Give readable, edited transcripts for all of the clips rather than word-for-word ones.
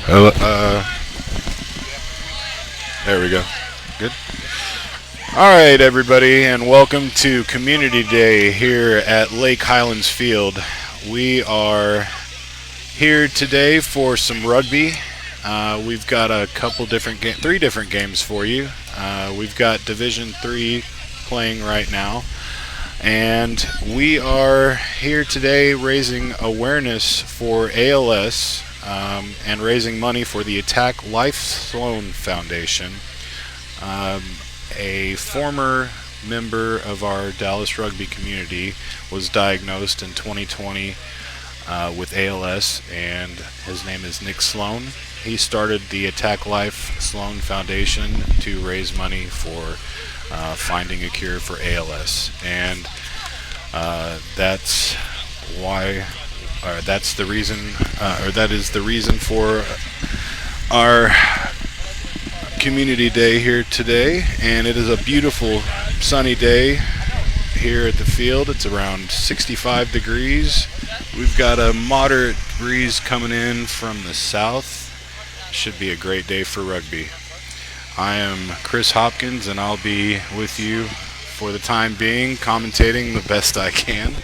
There we go. Good. All right, everybody, and welcome to Community Day here at Lake Highlands Field. We are here today for some rugby. We've got a couple different three different games for you. We've got Division 3 playing right now. And we are here today raising awareness for ALS and raising money for the Attack Life Sloan Foundation. A former member of our Dallas rugby community was diagnosed in 2020 with ALS, and his name is Nick Sloan. He started the Attack Life Sloan Foundation to raise money for finding a cure for ALS, and that's why, that's the reason, or that is the reason for our community day here today. And it is a beautiful sunny day here at the field. It's around 65 degrees. We've got a moderate breeze coming in from the south. Should be a great day for rugby. I am Chris Hopkins, and I'll be with you for the time being, commentating the best I can.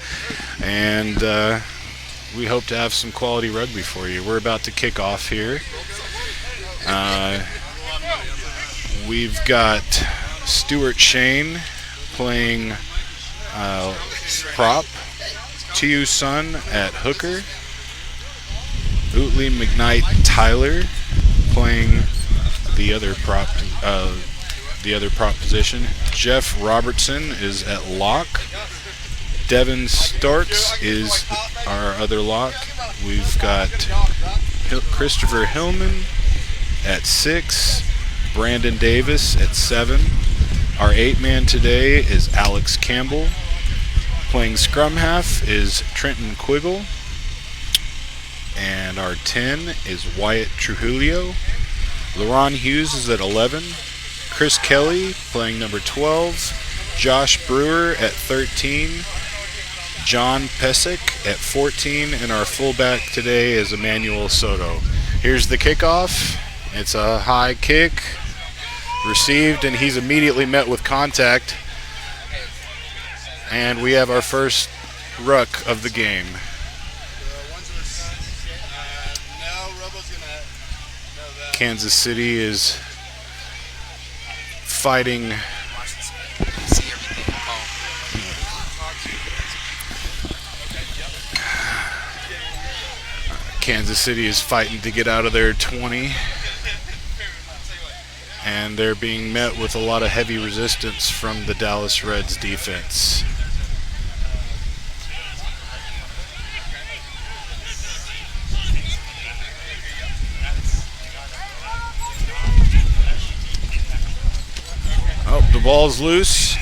And we hope to have some quality rugby for you. We're about to kick off here. We've got Stuart Shane playing prop, Tiu Sun at hooker, Utley McKnight Tyler playing the other prop position. Jeff Robertson is at lock. Devin Starks is our other lock. We've got Christopher Hillman at 6. Brandon Davis at 7. Our 8-man today is Alex Campbell. Playing scrum half is Trenton Quiggle. And our 10 is Wyatt Trujillo. LaRon Hughes is at 11. Chris Kelly playing number 12. Josh Brewer at 13. John Pesic at 14. And our fullback today is Emmanuel Soto. Here's the kickoff. It's a high kick. Received, and he's immediately met with contact. And we have our first ruck of the game. Kansas City is fighting. Kansas City is fighting to get out of their 20. And they're being met with a lot of heavy resistance from the Dallas Reds defense. Oh, the ball's loose,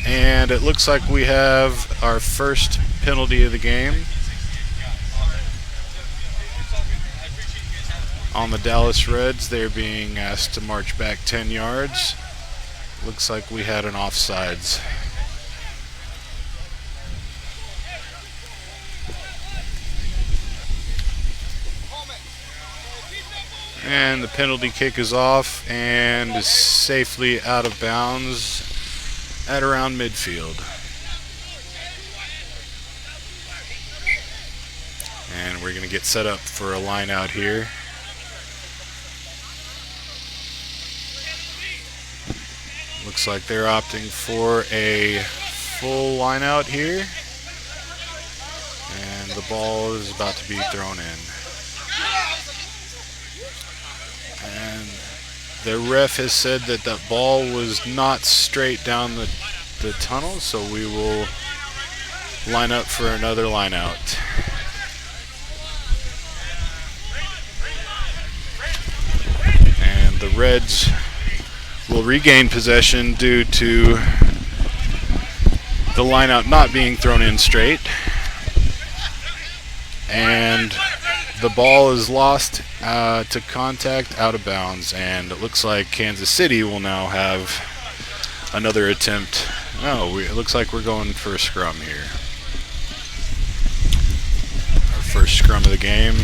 and it looks like we have our first penalty of the game on the Dallas Reds. They're being asked to march back 10 yards. Looks like we had an offsides. And the penalty kick is off and is safely out of bounds at around midfield. And we're going to get set up for a line out here. Looks like they're opting for a full line out here. And the ball is about to be thrown in. And the ref has said that that ball was not straight down the tunnel, so we will line up for another line out. And the Reds will regain possession due to the lineout not being thrown in straight. And the ball is lost to contact out of bounds, and it looks like Kansas City will now have another attempt. No, it looks like we're going for a scrum here. Our first scrum of the game.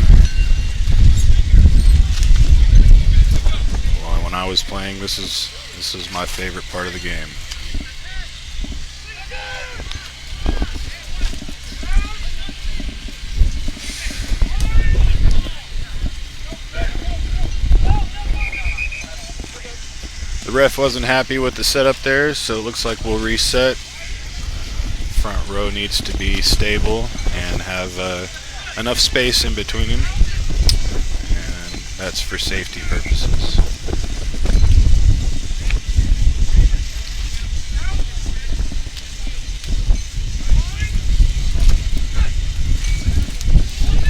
when I was playing. This is my favorite part of the game. The ref wasn't happy with the setup there, so it looks like we'll reset. Front row needs to be stable and have enough space in between them, and that's for safety purposes.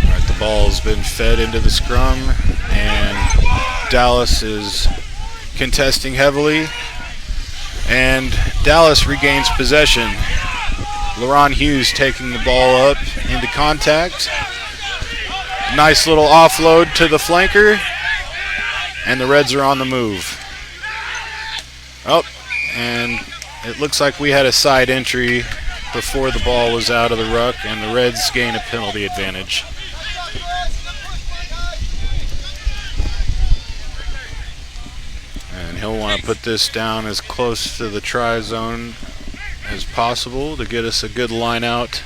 Alright, the ball's been fed into the scrum, and Dallas is contesting heavily, and Dallas regains possession. LaRon Hughes taking the ball up into contact. Nice little offload to the flanker, and the Reds are on the move. Oh, and it looks like we had a side entry before the ball was out of the ruck, and the Reds gain a penalty advantage. And he'll want to put this down as close to the try zone as possible to get us a good line out.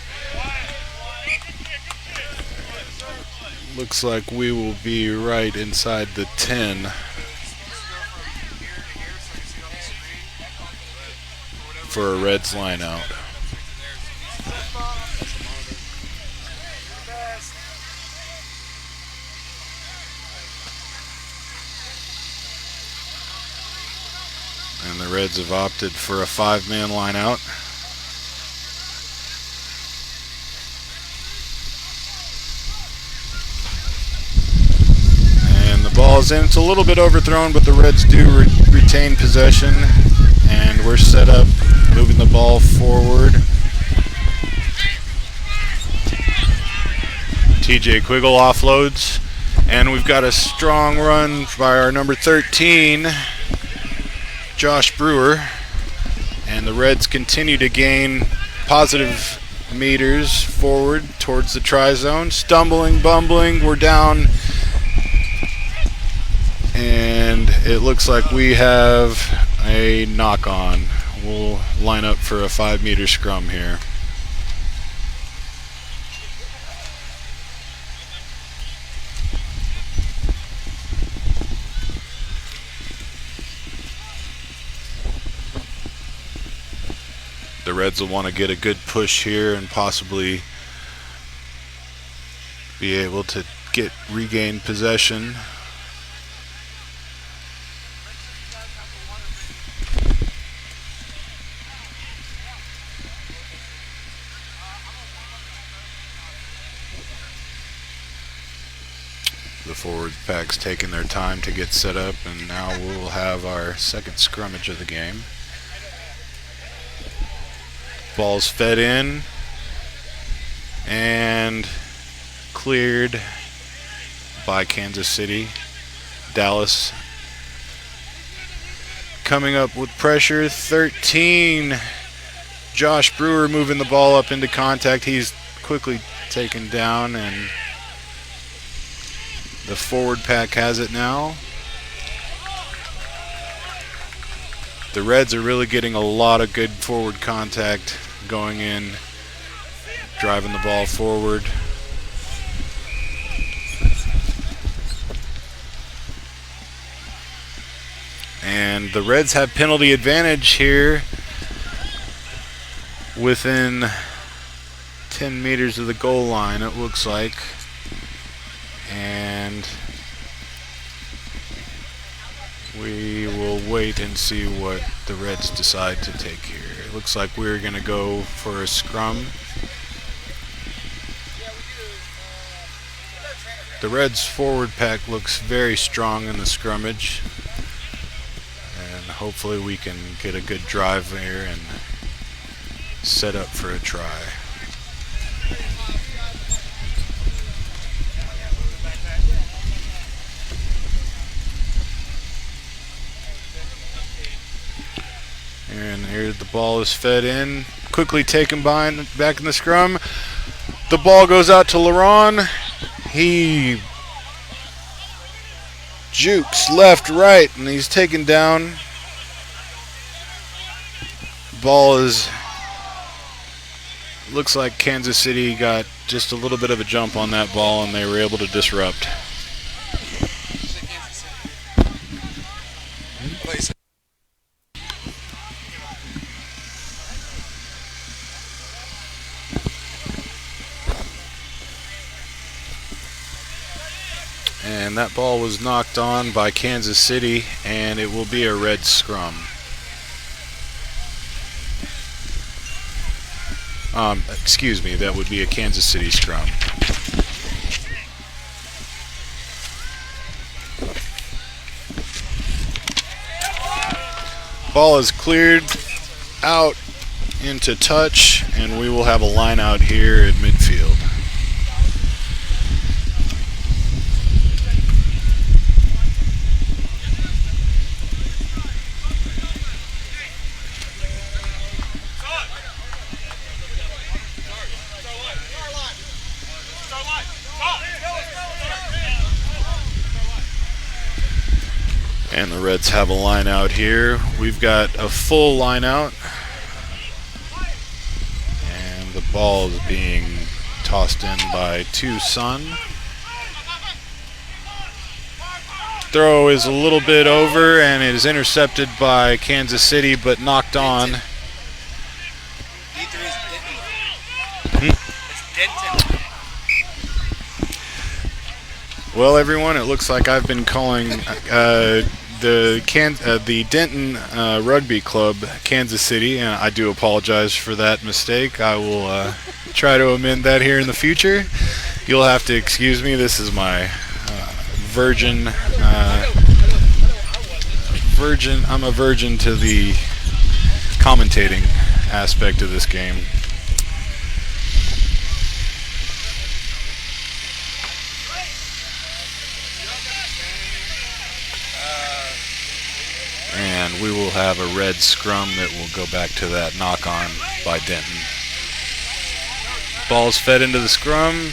Looks like we will be right inside the 10 for a Reds line out. And the Reds have opted for a 5-man line out. And the ball's in. It's a little bit overthrown, but the Reds do retain possession. And we're set up, moving the ball forward. TJ Quiggle offloads. And we've got a strong run by our number 13, Josh Brewer, and the Reds continue to gain positive meters forward towards the try zone. Stumbling, bumbling, we're down, and it looks like we have a knock-on. We'll line up for a 5-meter scrum here. The Reds will want to get a good push here and possibly be able to regain possession. The forward pack's taking their time to get set up, and now we'll have our second scrummage of the game. Ball's fed in and cleared by Kansas City. Dallas coming up with pressure. 13, Josh Brewer moving the ball up into contact. He's quickly taken down, and the forward pack has it now. The Reds are really getting a lot of good forward contact going in, driving the ball forward. And the Reds have penalty advantage here within 10 meters of the goal line, it looks like. And we will wait and see what the Reds decide to take here. It looks like we're going to go for a scrum. The Reds forward pack looks very strong in the scrummage, and hopefully we can get a good drive here and set up for a try. And here the ball is fed in, quickly taken back in the scrum. The ball goes out to LaRon. He Jukes left, right, and he's taken down. Ball is... Looks like Kansas City got just a little bit of a jump on that ball, and they were able to disrupt. And that ball was knocked on by Kansas City, and it will be a red scrum. Excuse me, that would be a Kansas City scrum. Ball is cleared out into touch, and we will have a line out here at midfield. And the Reds have a line out here. We've got a full line out. And the ball is being tossed in by Tucson. Throw is a little bit over, and it is intercepted by Kansas City, but knocked on. Well, everyone, it looks like I've been calling the Denton Rugby Club Kansas City, and I do apologize for that mistake. I will try to amend that here in the future. You'll have to excuse me. This is my virgin. I'm a virgin to the commentating aspect of this game. And we will have a red scrum that will go back to that knock-on by Denton. Ball's fed into the scrum.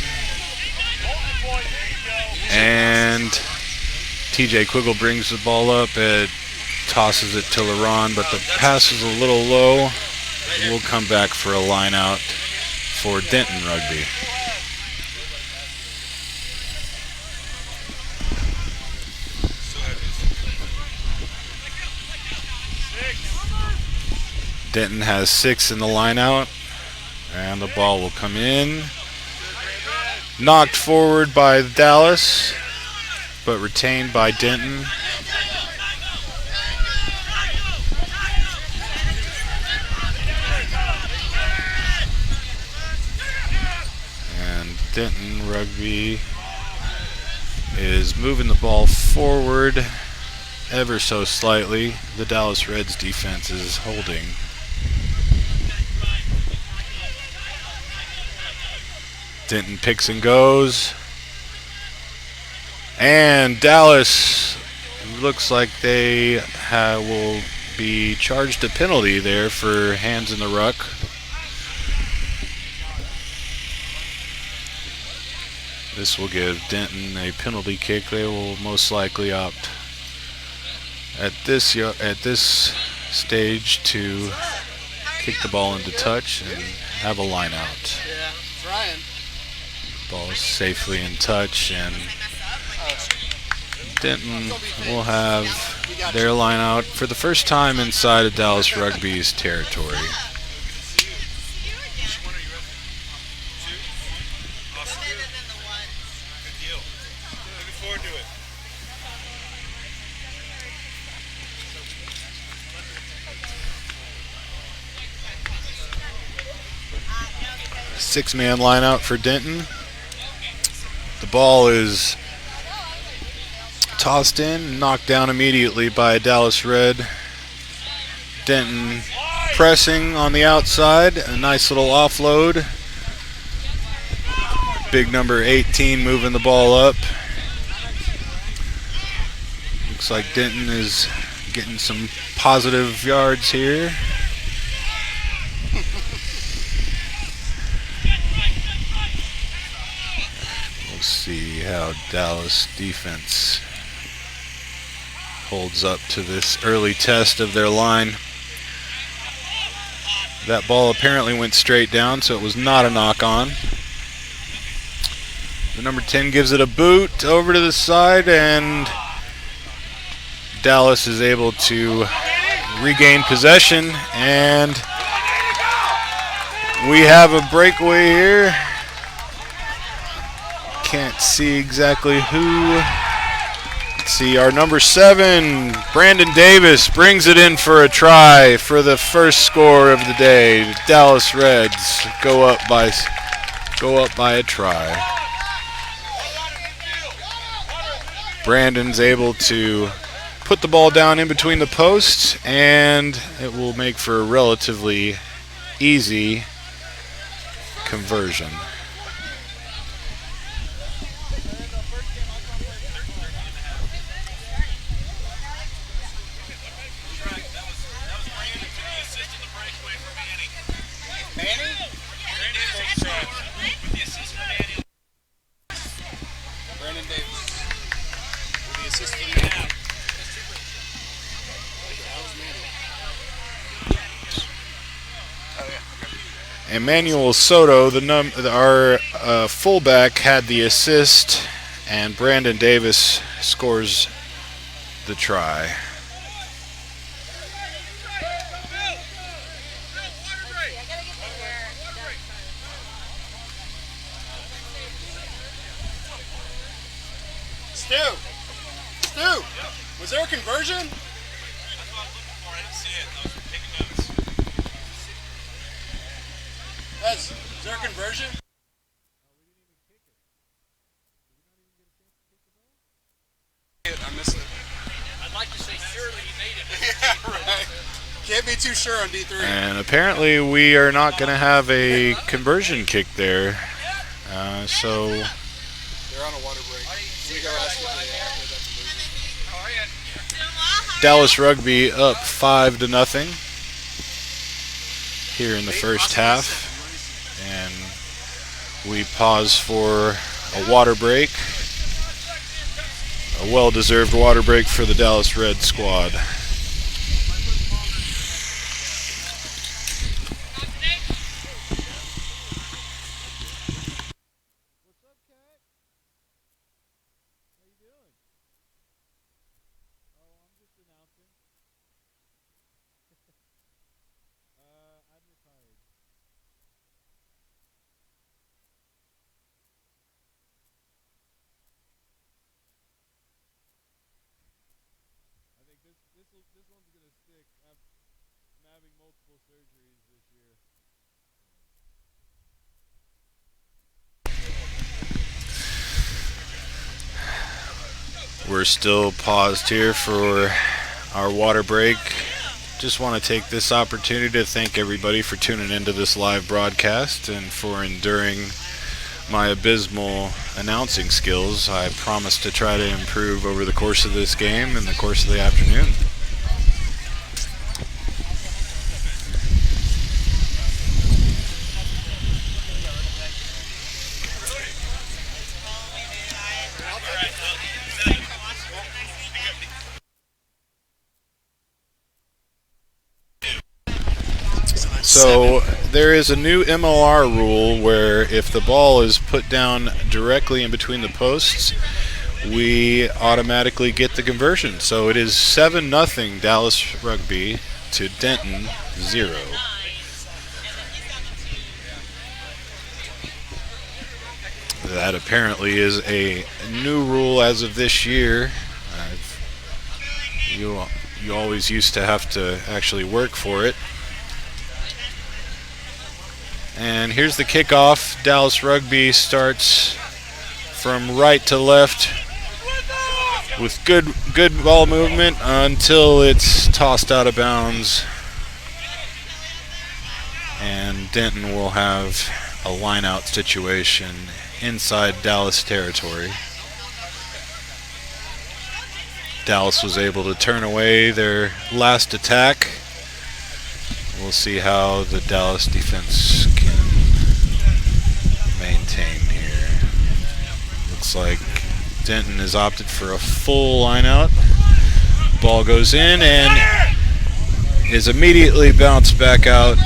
And TJ Quiggle brings the ball up. It tosses it to LaRon, but the pass is a little low. We'll come back for a line out for Denton Rugby. Denton has 6 in the line out, and the ball will come in. Knocked forward by Dallas, but retained by Denton. And Denton Rugby is moving the ball forward ever so slightly. The Dallas Reds defense is holding. Denton picks and goes. And Dallas looks like they will be charged a penalty there for hands in the ruck. This will give Denton a penalty kick. They will most likely opt at this stage to kick the ball into touch and have a line out. Yeah, trying. Ball is safely in touch, and Denton will have their line out for the first time inside of Dallas Rugby's territory. 6-man line out for Denton. The ball is tossed in, knocked down immediately by a Dallas Red. Denton pressing on the outside, a nice little offload. Big number 18 moving the ball up. Looks like Denton is getting some positive yards here. We'll see how Dallas defense holds up to this early test of their line. That ball apparently went straight down, so it was not a knock-on. The number 10 gives it a boot over to the side, and Dallas is able to regain possession, and we have a breakaway here. Can't see exactly who. Let's see, our number 7, Brandon Davis, brings it in for a try for the first score of the day. The Dallas Reds go up by a try. Brandon's able to put the ball down in between the posts, and it will make for a relatively easy conversion. Emmanuel Soto, our fullback, had the assist, and Brandon Davis scores the try. Stu, was there a conversion? That's what I was looking for. I didn't see it. I was taking notes. Is there a conversion? I missed it. I'd like to say surely he made it. Yeah, right. Can't be too sure on D3. And apparently we are not going to have a conversion kick there. So they're on a water break. We go ask if they Dallas Rugby up 5-0 here in the first half. And we pause for a water break. A well-deserved water break for the Dallas Red squad. This one's going to stick. I'm having multiple surgeries this year. We're still paused here for our water break. Just want to take this opportunity to thank everybody for tuning into this live broadcast and for enduring my abysmal announcing skills. I promise to try to improve over the course of this game and the course of the afternoon. So there is a new MLR rule where if the ball is put down directly in between the posts, we automatically get the conversion. So it is 7-0 Dallas Rugby to Denton 0. That apparently is a new rule as of this year. You always used to have to actually work for it. And here's the kickoff. Dallas Rugby starts from right to left with good ball movement until it's tossed out of bounds. And Denton will have a line-out situation inside Dallas territory. Dallas was able to turn away their last attack. We'll see how the Dallas defense can maintain here. Looks like Denton has opted for a full line out. ball goes in and is immediately bounced back out.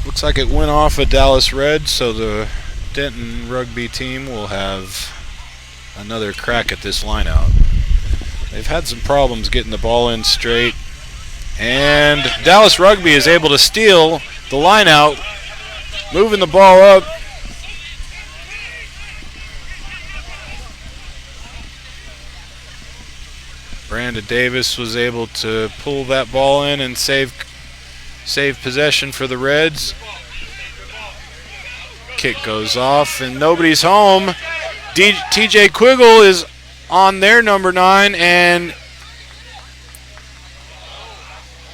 Looks like it went off a Dallas Red, so the Denton Rugby team will have another crack at this line out. They've had some problems getting the ball in straight, and Dallas Rugby is able to steal the line out, moving the ball up. Brandon Davis was able to pull that ball in and save possession for the Reds. Kick goes off and nobody's home. TJ Quiggle is on their number 9, and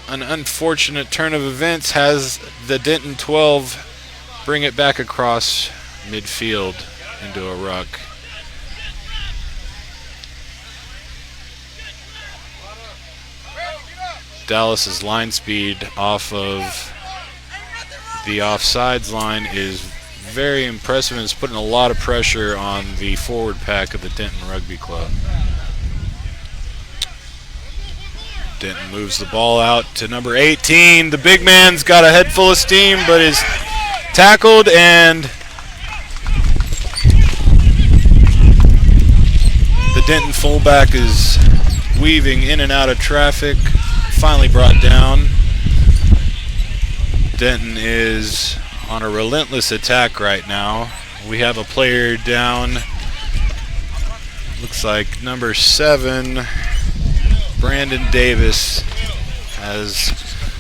an unfortunate turn of events has the Denton 12 bring it back across midfield into a ruck. Dallas's line speed off of the offsides line is very impressive, and it's putting a lot of pressure on the forward pack of the Denton Rugby Club. Denton moves the ball out to number 18. The big man's got a head full of steam, but is tackled, and the Denton fullback is weaving in and out of traffic. Finally brought down. Denton is on a relentless attack right now. We have a player down. Looks like number 7, Brandon Davis, has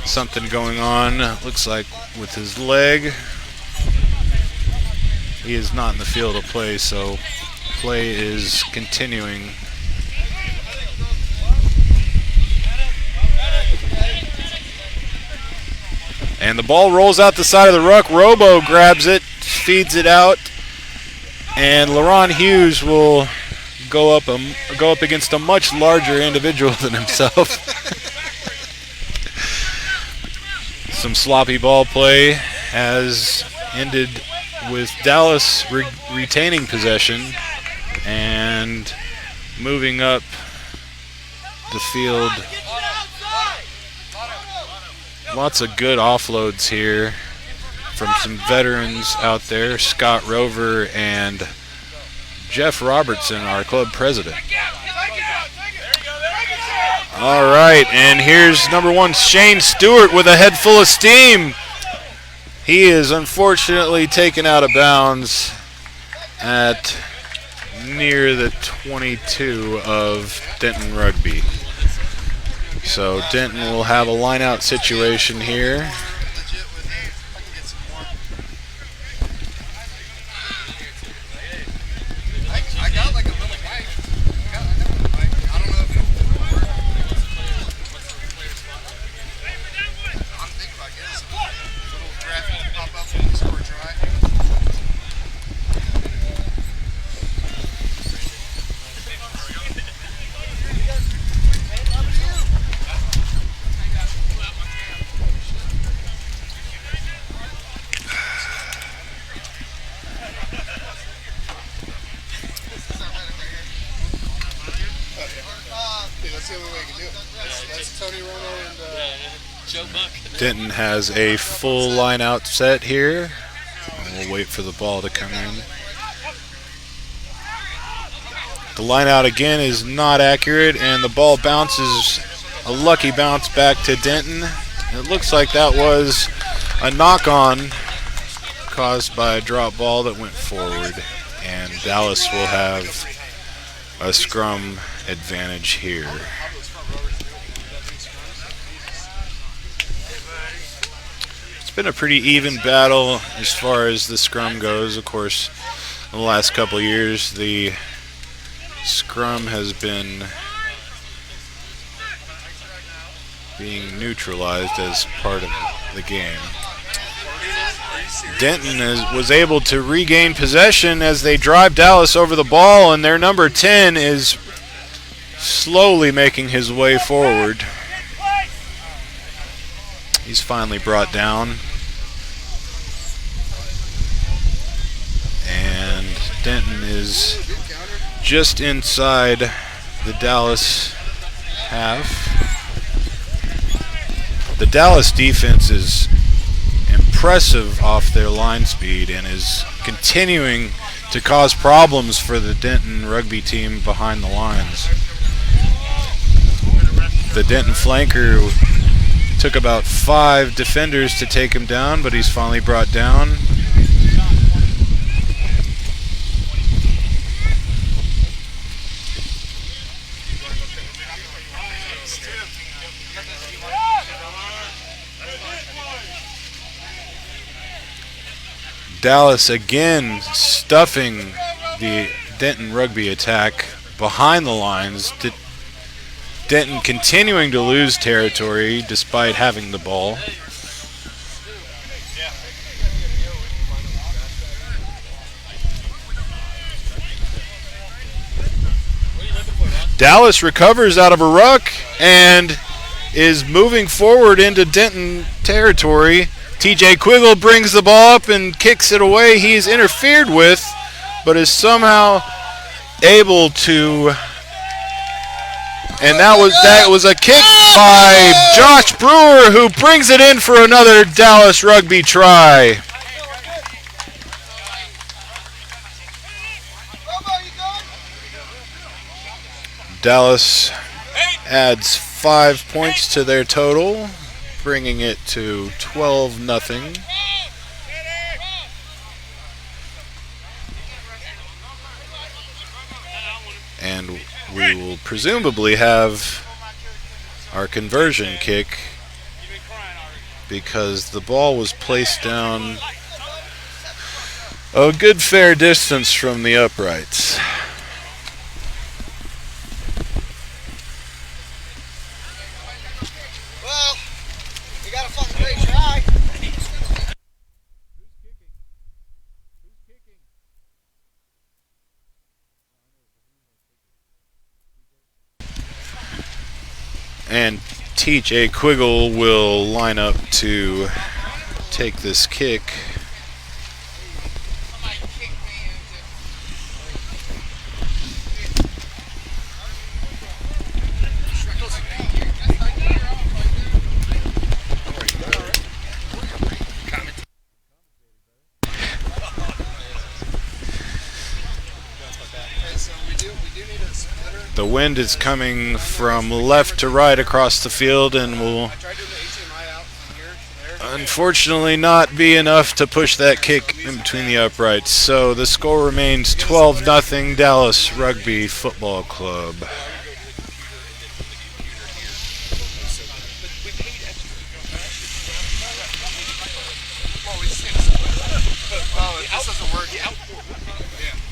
something going on. Looks like with his leg. He is not in the field of play, so play is continuing. And the ball rolls out the side of the ruck. Robo grabs it, feeds it out, and LaRon Hughes will go up against a much larger individual than himself. Some sloppy ball play has ended with Dallas retaining possession and moving up the field. Lots of good offloads here from some veterans out there, Scott Rover and Jeff Robertson, our club president. All right, and here's number 1, Shane Stewart, with a head full of steam. He is unfortunately taken out of bounds at near the 22 of Denton Rugby. So Denton will have a line-out situation here. I got like a little bike. I know a bike. I don't know if it'll work. I'm thinking about getting some little graphic to pop up when the score dry. That's the only way you can do it. That's Tony Romo and Joe Buck. Denton has a full line-out set here. We'll wait for the ball to come in. The line-out again is not accurate, and the ball bounces, a lucky bounce back to Denton. It looks like that was a knock-on caused by a drop ball that went forward, and Dallas will have a scrum advantage here. It's been a pretty even battle as far as the scrum goes. Of course, in the last couple of years, the scrum has been being neutralized as part of the game. Denton was able to regain possession as they drive Dallas over the ball, and their number 10 is slowly making his way forward. He's finally brought down. And Denton is just inside the Dallas half. The Dallas defense is impressive off their line speed and is continuing to cause problems for the Denton rugby team behind the lines. The Denton flanker took about 5 defenders to take him down, but he's finally brought down. Dallas again stuffing the Denton rugby attack behind the lines. Denton continuing to lose territory despite having the ball. Dallas recovers out of a ruck and is moving forward into Denton territory. TJ Quiggle brings the ball up and kicks it away. He's interfered with, but is somehow able to. And that was a kick by Josh Brewer, who brings it in for another Dallas rugby try. Dallas adds 5 points to their total, bringing it to 12-0. And we will presumably have our conversion kick because the ball was placed down a good fair distance from the uprights. Well, you got a fucking great try. And TJ Quiggle will line up to take this kick. The wind is coming from left to right across the field and will unfortunately not be enough to push that kick in between the uprights. So the score remains 12-0 Dallas Rugby Football Club. This doesn't work. Yeah,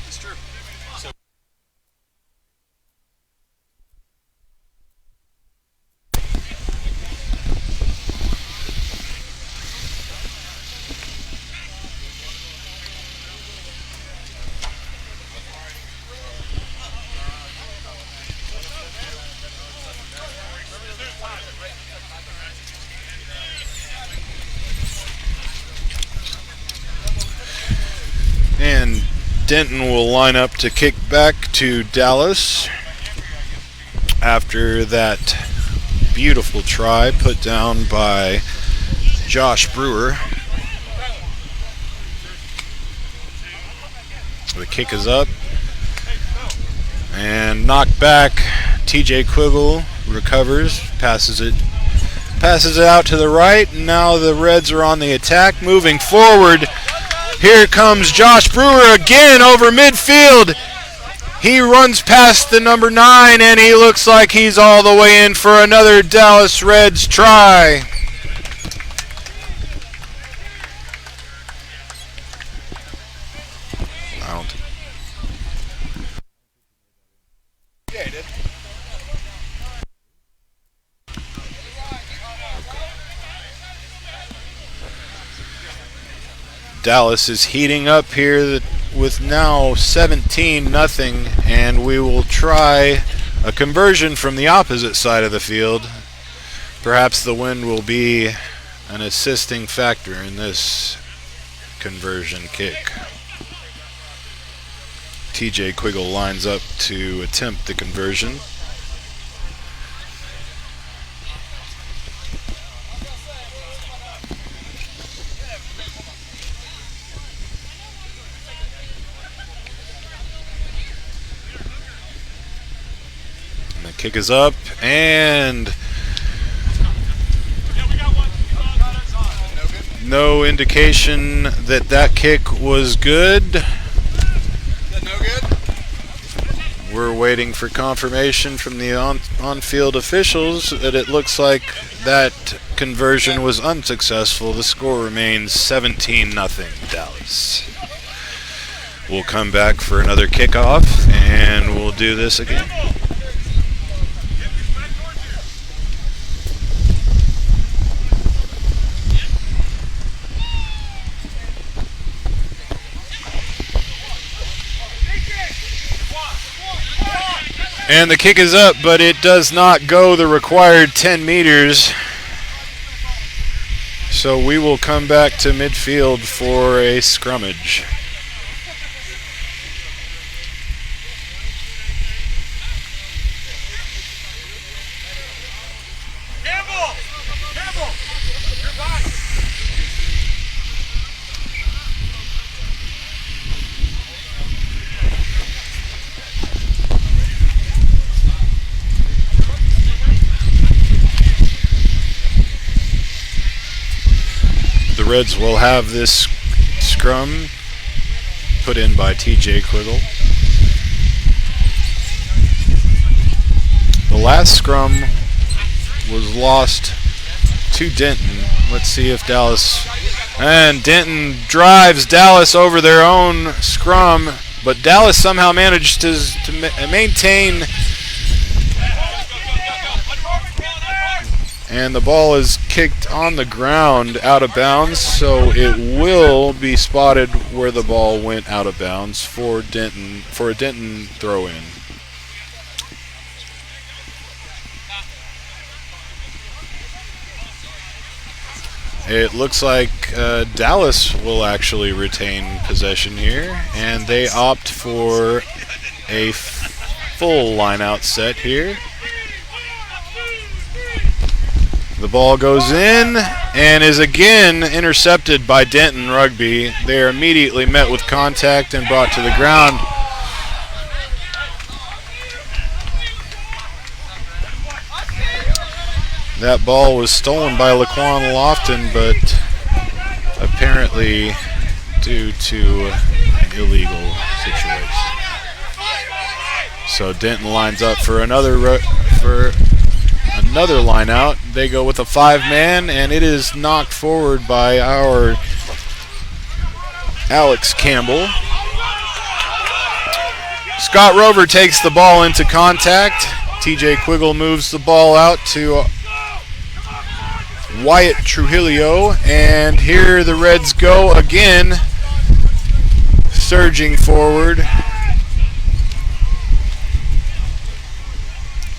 it's true. And Denton will line up to kick back to Dallas after that beautiful try put down by Josh Brewer. The kick is up and knocked back. TJ Quiggle recovers, passes it out to the right, and now the Reds are on the attack, moving forward. Here comes Josh Brewer again over midfield. He runs past the number 9, and he looks like he's all the way in for another Dallas Reds try. Yeah, he did. Dallas is heating up here with now 17-0, and we will try a conversion from the opposite side of the field. Perhaps the wind will be an assisting factor in this conversion kick. TJ Quiggle lines up to attempt the conversion. Kick is up, and no indication that that kick was good. Is that no good? We're waiting for confirmation from the on-field officials that it looks like that conversion was unsuccessful. The score remains 17-0 Dallas. We'll come back for another kickoff, and we'll do this again. And the kick is up, but it does not go the required 10 meters. So we will come back to midfield for a scrummage. The Reds will have this scrum put in by TJ Quiggle. The last scrum was lost to Denton. Let's see if Dallas... And Denton drives Dallas over their own scrum, but Dallas somehow managed to maintain... And the ball is kicked on the ground out of bounds, so it will be spotted where the ball went out of bounds for a Denton throw-in. It looks like Dallas will actually retain possession here, and they opt for a full line-out set here. The ball goes in and is again intercepted by Denton Rugby. They are immediately met with contact and brought to the ground. That ball was stolen by Laquan Lofton, but apparently due to an illegal situation. So Denton lines up for another line out. They go with a 5-man, and it is knocked forward by our Alex Campbell. Scott Rover takes the ball into contact. TJ Quiggle moves the ball out to Wyatt Trujillo, and here the Reds go again, surging forward.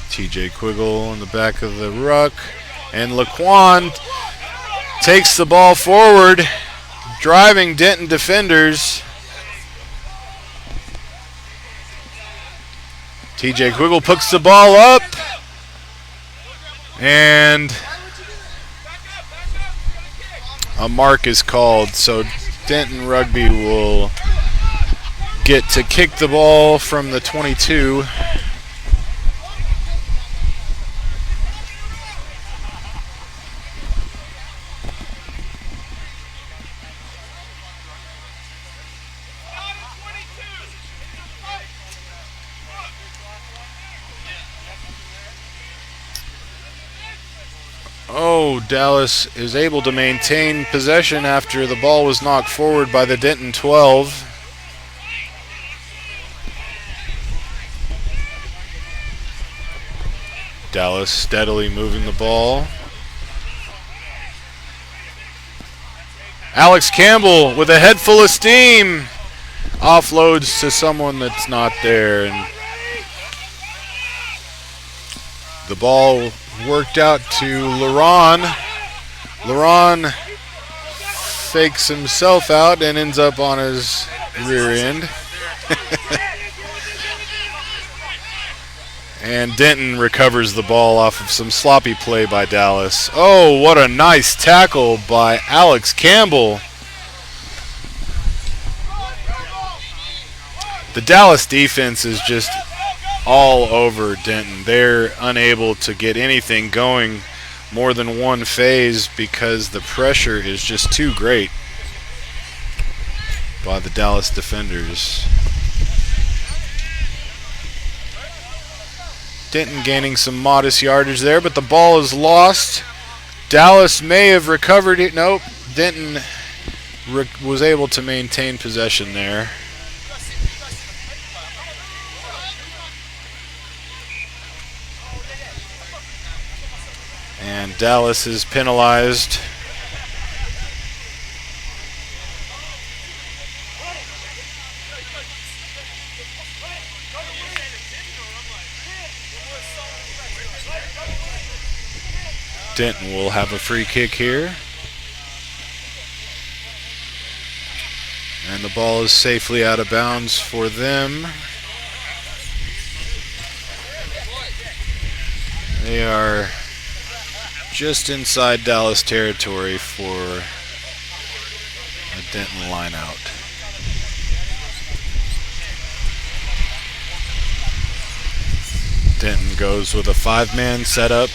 TJ Quiggle in the back of the ruck, and Laquan takes the ball forward, driving Denton defenders. TJ Quiggle puts the ball up, and a mark is called, so Denton Rugby will get to kick the ball from the 22. Oh, Dallas is able to maintain possession after the ball was knocked forward by the Denton 12. Dallas steadily moving the ball. Alex Campbell with a head full of steam offloads to someone that's not there, and the ball worked out to Laron. Laron fakes himself out and ends up on his rear end. And Denton recovers the ball off of some sloppy play by Dallas. Oh, what a nice tackle by Alex Campbell. The Dallas defense is just all over Denton. They're unable to get anything going more than one phase because the pressure is just too great by the Dallas defenders. Denton gaining some modest yardage there, but the ball is lost. Dallas may have recovered it. Nope. Denton was able to maintain possession there. And Dallas is penalized. Denton will have a free kick here. And the ball is safely out of bounds for them. They are just inside Dallas territory for a Denton line out. Denton goes with a 5-man setup.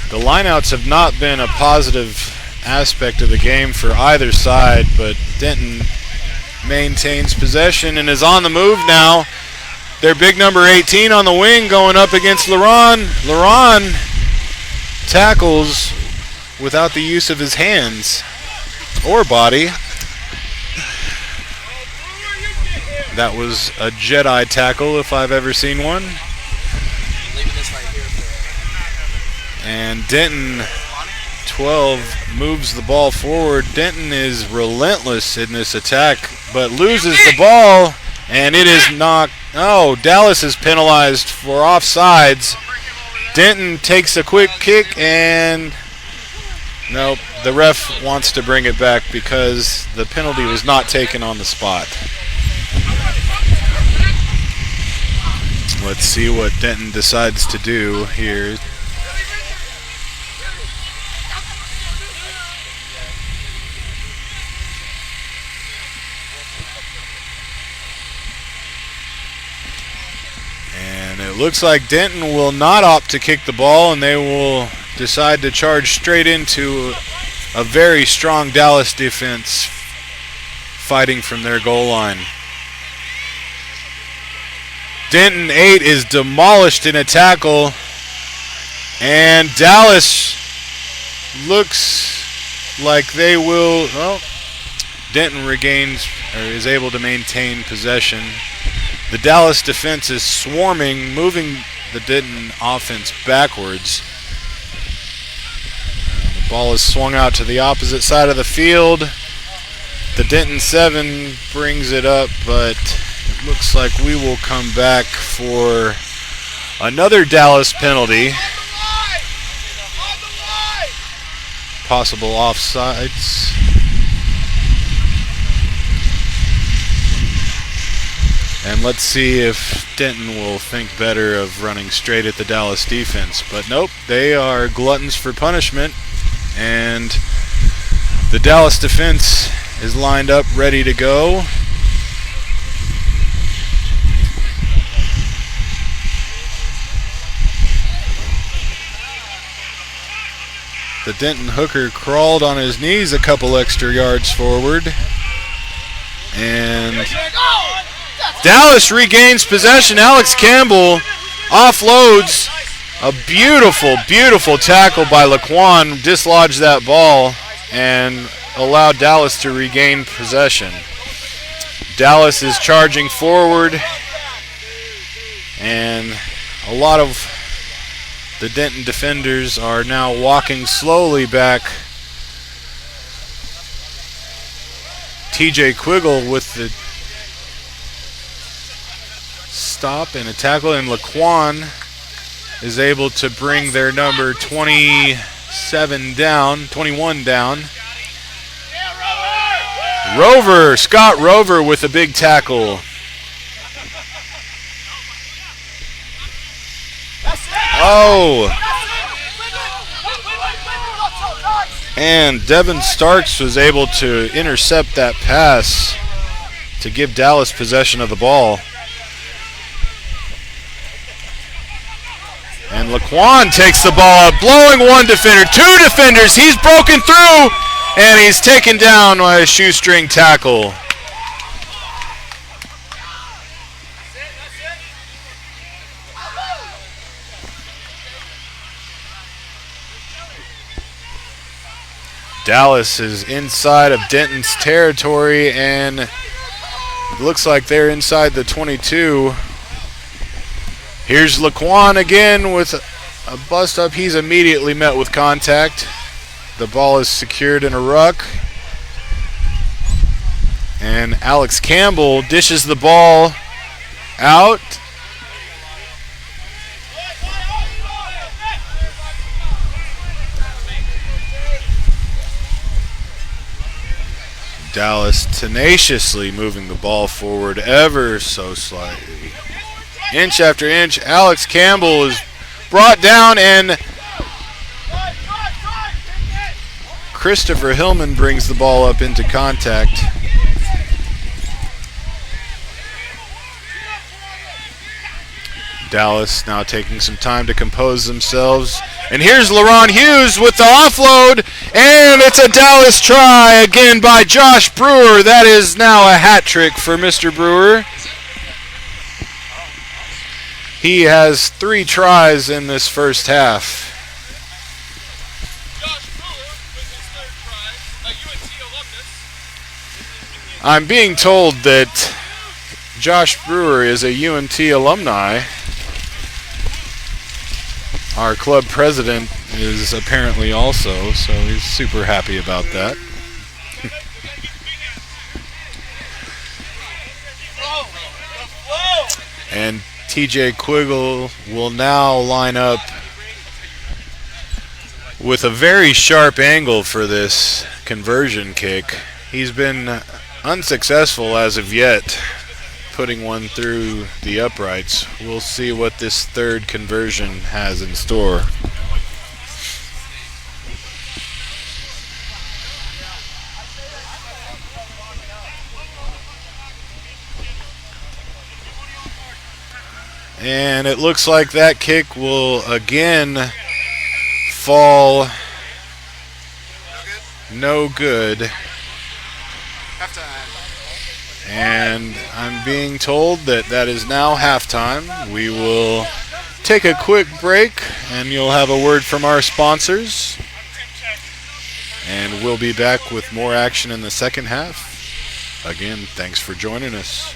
The lineouts have not been a positive aspect of the game for either side, but Denton maintains possession and is on the move now. Their big number 18 on the wing going up against Laron. Laron tackles without the use of his hands or body. That was a Jedi tackle if I've ever seen one. And Denton, 12, moves the ball forward. Denton is relentless in this attack, but loses the ball, and it is knocked. Oh, Dallas is penalized for offsides. Denton takes a quick kick, and nope, the ref wants to bring it back because the penalty was not taken on the spot. Let's see what Denton decides to do here. And it looks like Denton will not opt to kick the ball, and they will decide to charge straight into a very strong Dallas defense fighting from their goal line. Denton 8 is demolished in a tackle, and Dallas looks like they will. Well, Denton regains or is able to maintain possession. The Dallas defense is swarming, moving the Denton offense backwards. The ball is swung out to the opposite side of the field. The Denton 7 brings it up, but it looks like we will come back for another Dallas penalty. Possible offsides. And let's see if Denton will think better of running straight at the Dallas defense. But nope, they are gluttons for punishment. And the Dallas defense is lined up, ready to go. The Denton hooker crawled on his knees a couple extra yards forward. And Dallas regains possession. Alex Campbell offloads a beautiful, beautiful tackle by Laquan, dislodged that ball and allowed Dallas to regain possession. Dallas is charging forward, and a lot of the Denton defenders are now walking slowly back. TJ Quiggle with the stop and a tackle, and Laquan is able to bring their number 21 down. Scott Rover with a big tackle. Oh! And Devin Starks was able to intercept that pass to give Dallas possession of the ball. And Laquan takes the ball up, blowing one defender, two defenders. He's broken through, and he's taken down by a shoestring tackle. Dallas is inside of Denton's territory, and it looks like they're inside the 22. Here's Laquan again with a bust up. He's immediately met with contact. The ball is secured in a ruck. And Alex Campbell dishes the ball out. Dallas tenaciously moving the ball forward ever so slightly. Inch after inch, Alex Campbell is brought down, and Christopher Hillman brings the ball up into contact. Dallas now taking some time to compose themselves. And here's LaRon Hughes with the offload, and it's a Dallas try again by Josh Brewer. That is now a hat trick for Mr. Brewer. He has 3 tries in this first half. Josh Brewer with his 3rd try, a UNT alumnus. I'm being told that Josh Brewer is a UNT alumni. Our club president is apparently also, so he's super happy about that. And TJ Quiggle will now line up with a very sharp angle for this conversion kick. He's been unsuccessful as of yet, putting one through the uprights. We'll see what this 3rd conversion has in store. And it looks like that kick will again fall no good. Halftime. And I'm being told that that is now halftime. We will take a quick break, and you'll have a word from our sponsors. And we'll be back with more action in the second half. Again, thanks for joining us.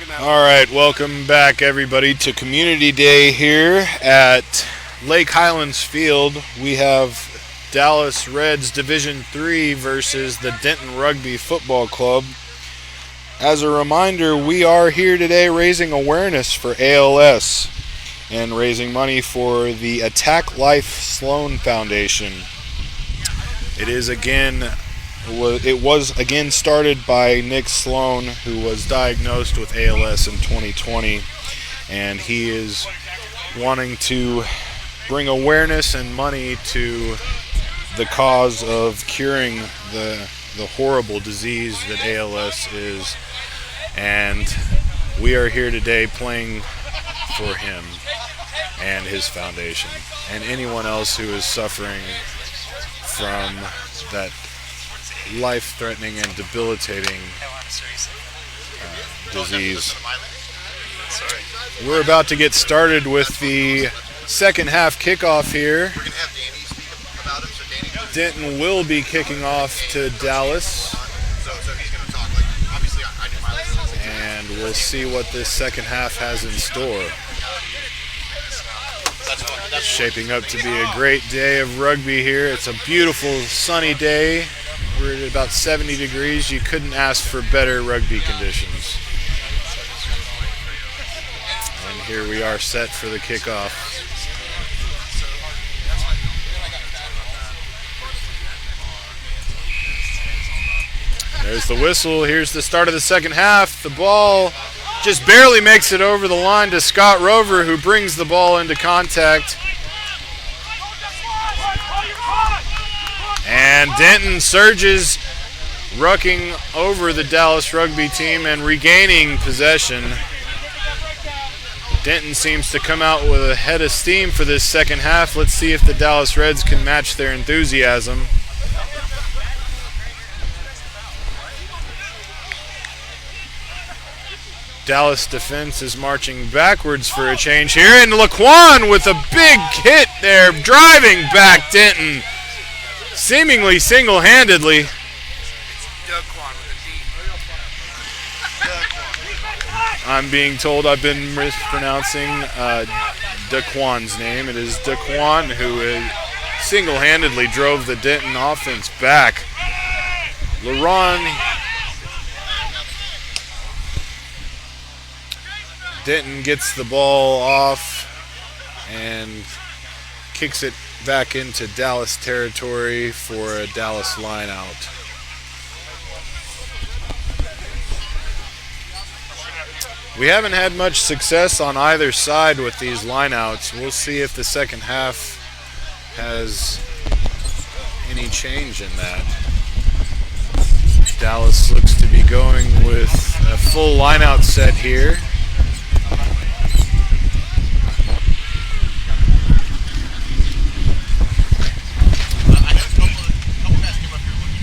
looking at. All right, welcome back, everybody, to Community Day here at Lake Highlands Field. We have Dallas Reds Division III versus the Denton Rugby Football Club. As a reminder, we are here today raising awareness for ALS and raising money for the Attack Life Sloan Foundation. It was again started by Nick Sloan, who was diagnosed with ALS in 2020, and he is wanting to bring awareness and money to the cause of curing the horrible disease that ALS is. And we are here today playing for him and his foundation and anyone else who is suffering from that life-threatening and debilitating disease. We're about to get started with the second half kickoff here. Denton will be kicking off to Dallas. And we'll see what this second half has in store. It's shaping up to be a great day of rugby here. It's a beautiful sunny day. We're at about 70 degrees. You couldn't ask for better rugby conditions. And here we are set for the kickoff. There's the whistle. Here's the start of the second half. The ball just barely makes it over the line to Scott Rover, who brings the ball into contact. And Denton surges, rucking over the Dallas Rugby team and regaining possession. Denton seems to come out with a head of steam for this second half. Let's see if the Dallas Reds can match their enthusiasm. Dallas defense is marching backwards for a change here, and Laquan with a big hit there, driving back Denton, seemingly single-handedly. I'm being told I've been mispronouncing Daquan's name. It is Daquan who single-handedly drove the Denton offense back. Denton gets the ball off and kicks it back into Dallas territory for a Dallas line out. We haven't had much success on either side with these lineouts. We'll see if the second half has any change in that. Dallas looks to be going with a full lineout set here.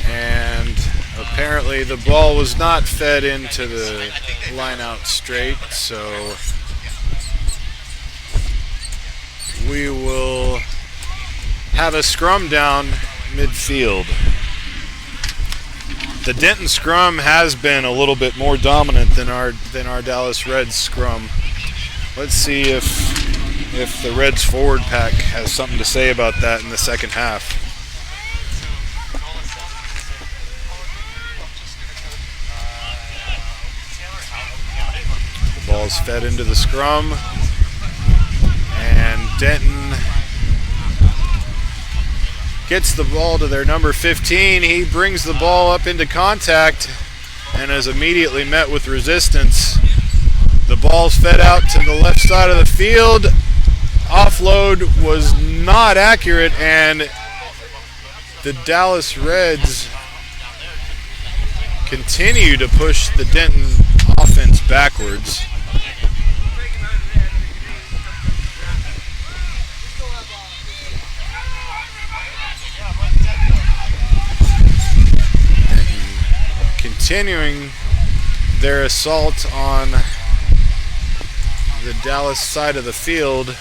And apparently the ball was not fed into the line out straight, so we will have a scrum down midfield. The Denton scrum has been a little bit more dominant than our Dallas Reds scrum. Let's see if the Reds forward pack has something to say about that in the second half. The ball's fed into the scrum, and Denton gets the ball to their number 15. He brings the ball up into contact and is immediately met with resistance. The ball's fed out to the left side of the field. Offload was not accurate, and the Dallas Reds continue to push the Denton offense backwards. Continuing their assault on the Dallas side of the field.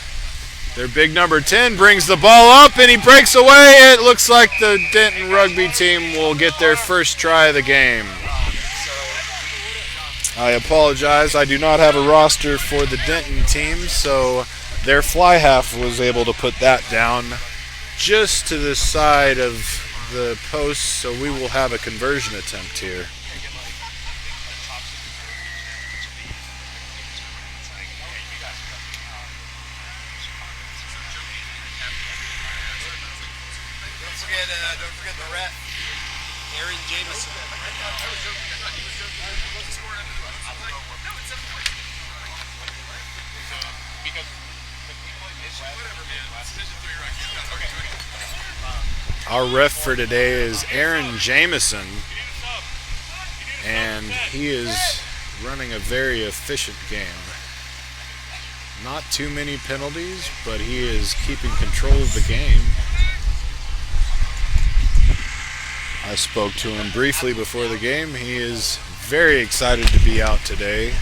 Their big number 10 brings the ball up and he breaks away. It looks like the Denton Rugby team will get their first try of the game. I apologize. I do not have a roster for the Denton team, so their fly half was able to put that down just to the side of the post, so we will have a conversion attempt here. Don't forget the ref, Jameson. Our ref for today is Jameson, and he is running a very efficient game. Not too many penalties, but he is keeping control of the game. I spoke to him briefly before the game. He is very excited to be out today.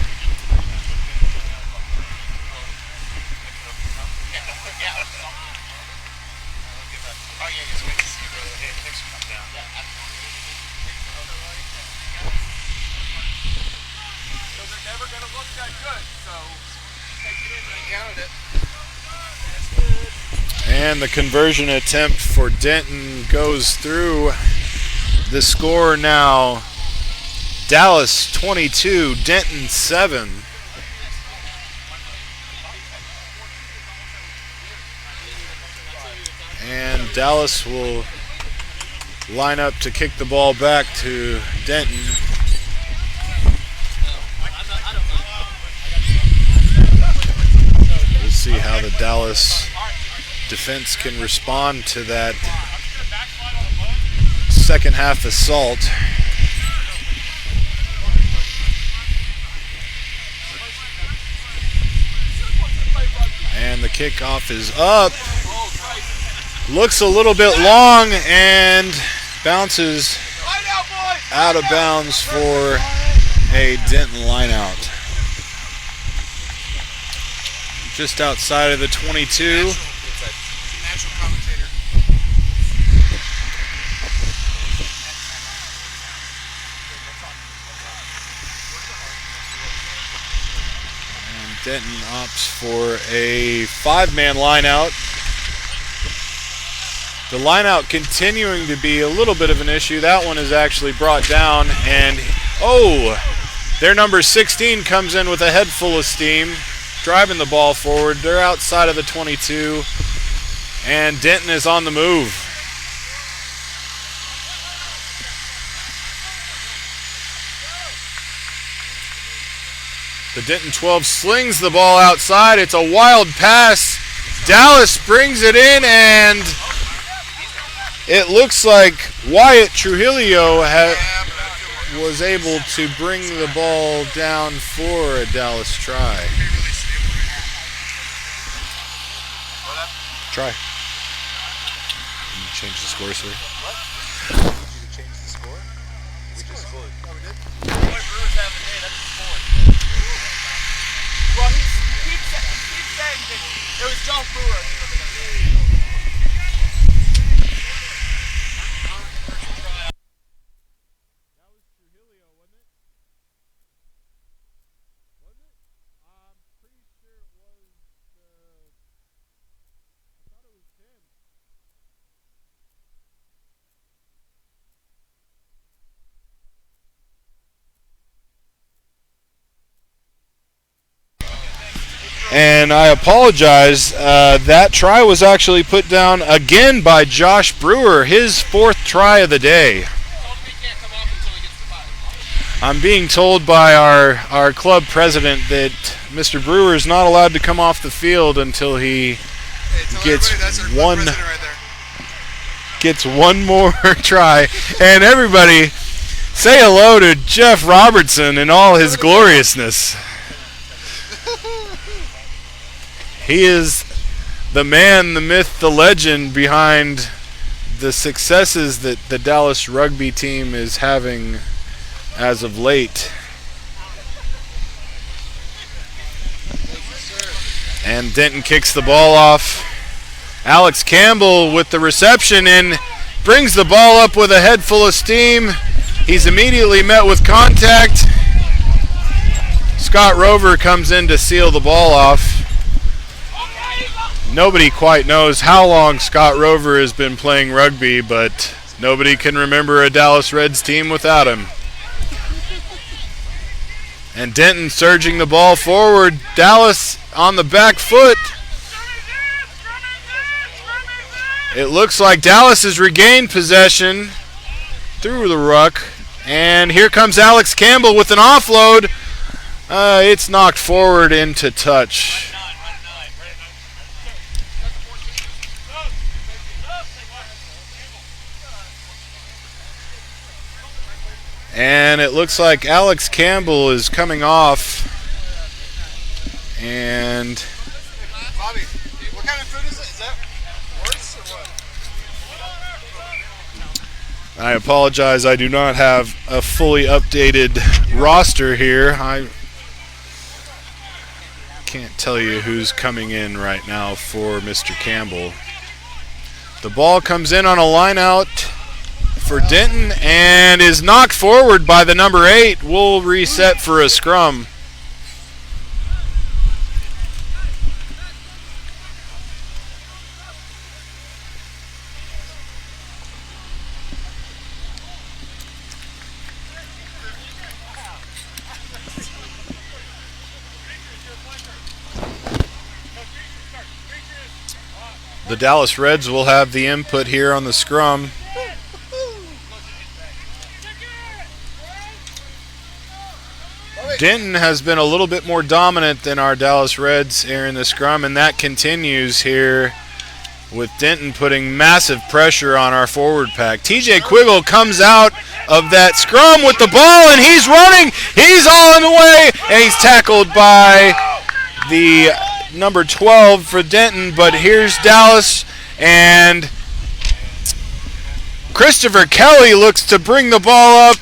And the conversion attempt for Denton goes through. The score now, Dallas 22, Denton 7. And Dallas will line up to kick the ball back to Denton. We'll see how the Dallas defense can respond to that second half assault. And the kickoff is up. Looks a little bit long and bounces out of bounds for a Denton lineout. Just outside of the 22. Denton opts for a 5-man lineout. The lineout continuing to be a little bit of an issue. That one is actually brought down, and their number 16 comes in with a head full of steam, driving the ball forward. They're outside of the 22, and Denton is on the move. The Denton 12 slings the ball outside. It's a wild pass. Dallas brings it in, and it looks like Wyatt Trujillo was able to bring the ball down for a Dallas try. Try. Can you change the score, sir? What? Did you change the score? We just scored. Oh, we did? Brewers have a day. That's the score. Well, he keeps saying that it was John Brewer. That was Trujillo, wasn't it? Was it? I'm pretty sure it was I thought it was Tim. And I apologize. That try was actually put down again by Josh Brewer, his 4th try of the day. I'm being told by our club president that Mr. Brewer is not allowed to come off the field until he gets one more try. And everybody, say hello to Jeff Robertson in all his gloriousness. He is the man, the myth, the legend behind the successes that the Dallas rugby team is having as of late. And Denton kicks the ball off. Alex Campbell with the reception and brings the ball up with a head full of steam. He's immediately met with contact. Scott Rover comes in to seal the ball off. Nobody quite knows how long Scott Rover has been playing rugby, but nobody can remember a Dallas Reds team without him. And Denton surging the ball forward. Dallas on the back foot. It looks like Dallas has regained possession through the ruck. And here comes Alex Campbell with an offload. It's knocked forward into touch. And it looks like Alex Campbell is coming off. And Bobby, what kind of food is it? Is that worse or what? I apologize, I do not have a fully updated roster here. I can't tell you who's coming in right now for Mr. Campbell. The ball comes in on a line out for Denton and is knocked forward by the number 8. We'll reset for a scrum. The Dallas Reds will have the input here on the scrum. Denton has been a little bit more dominant than our Dallas Reds here in the scrum, and that continues here with Denton putting massive pressure on our forward pack. TJ Quiggle comes out of that scrum with the ball, and he's running. He's all in the way, and he's tackled by the number 12 for Denton, but here's Dallas, and Christopher Kelly looks to bring the ball up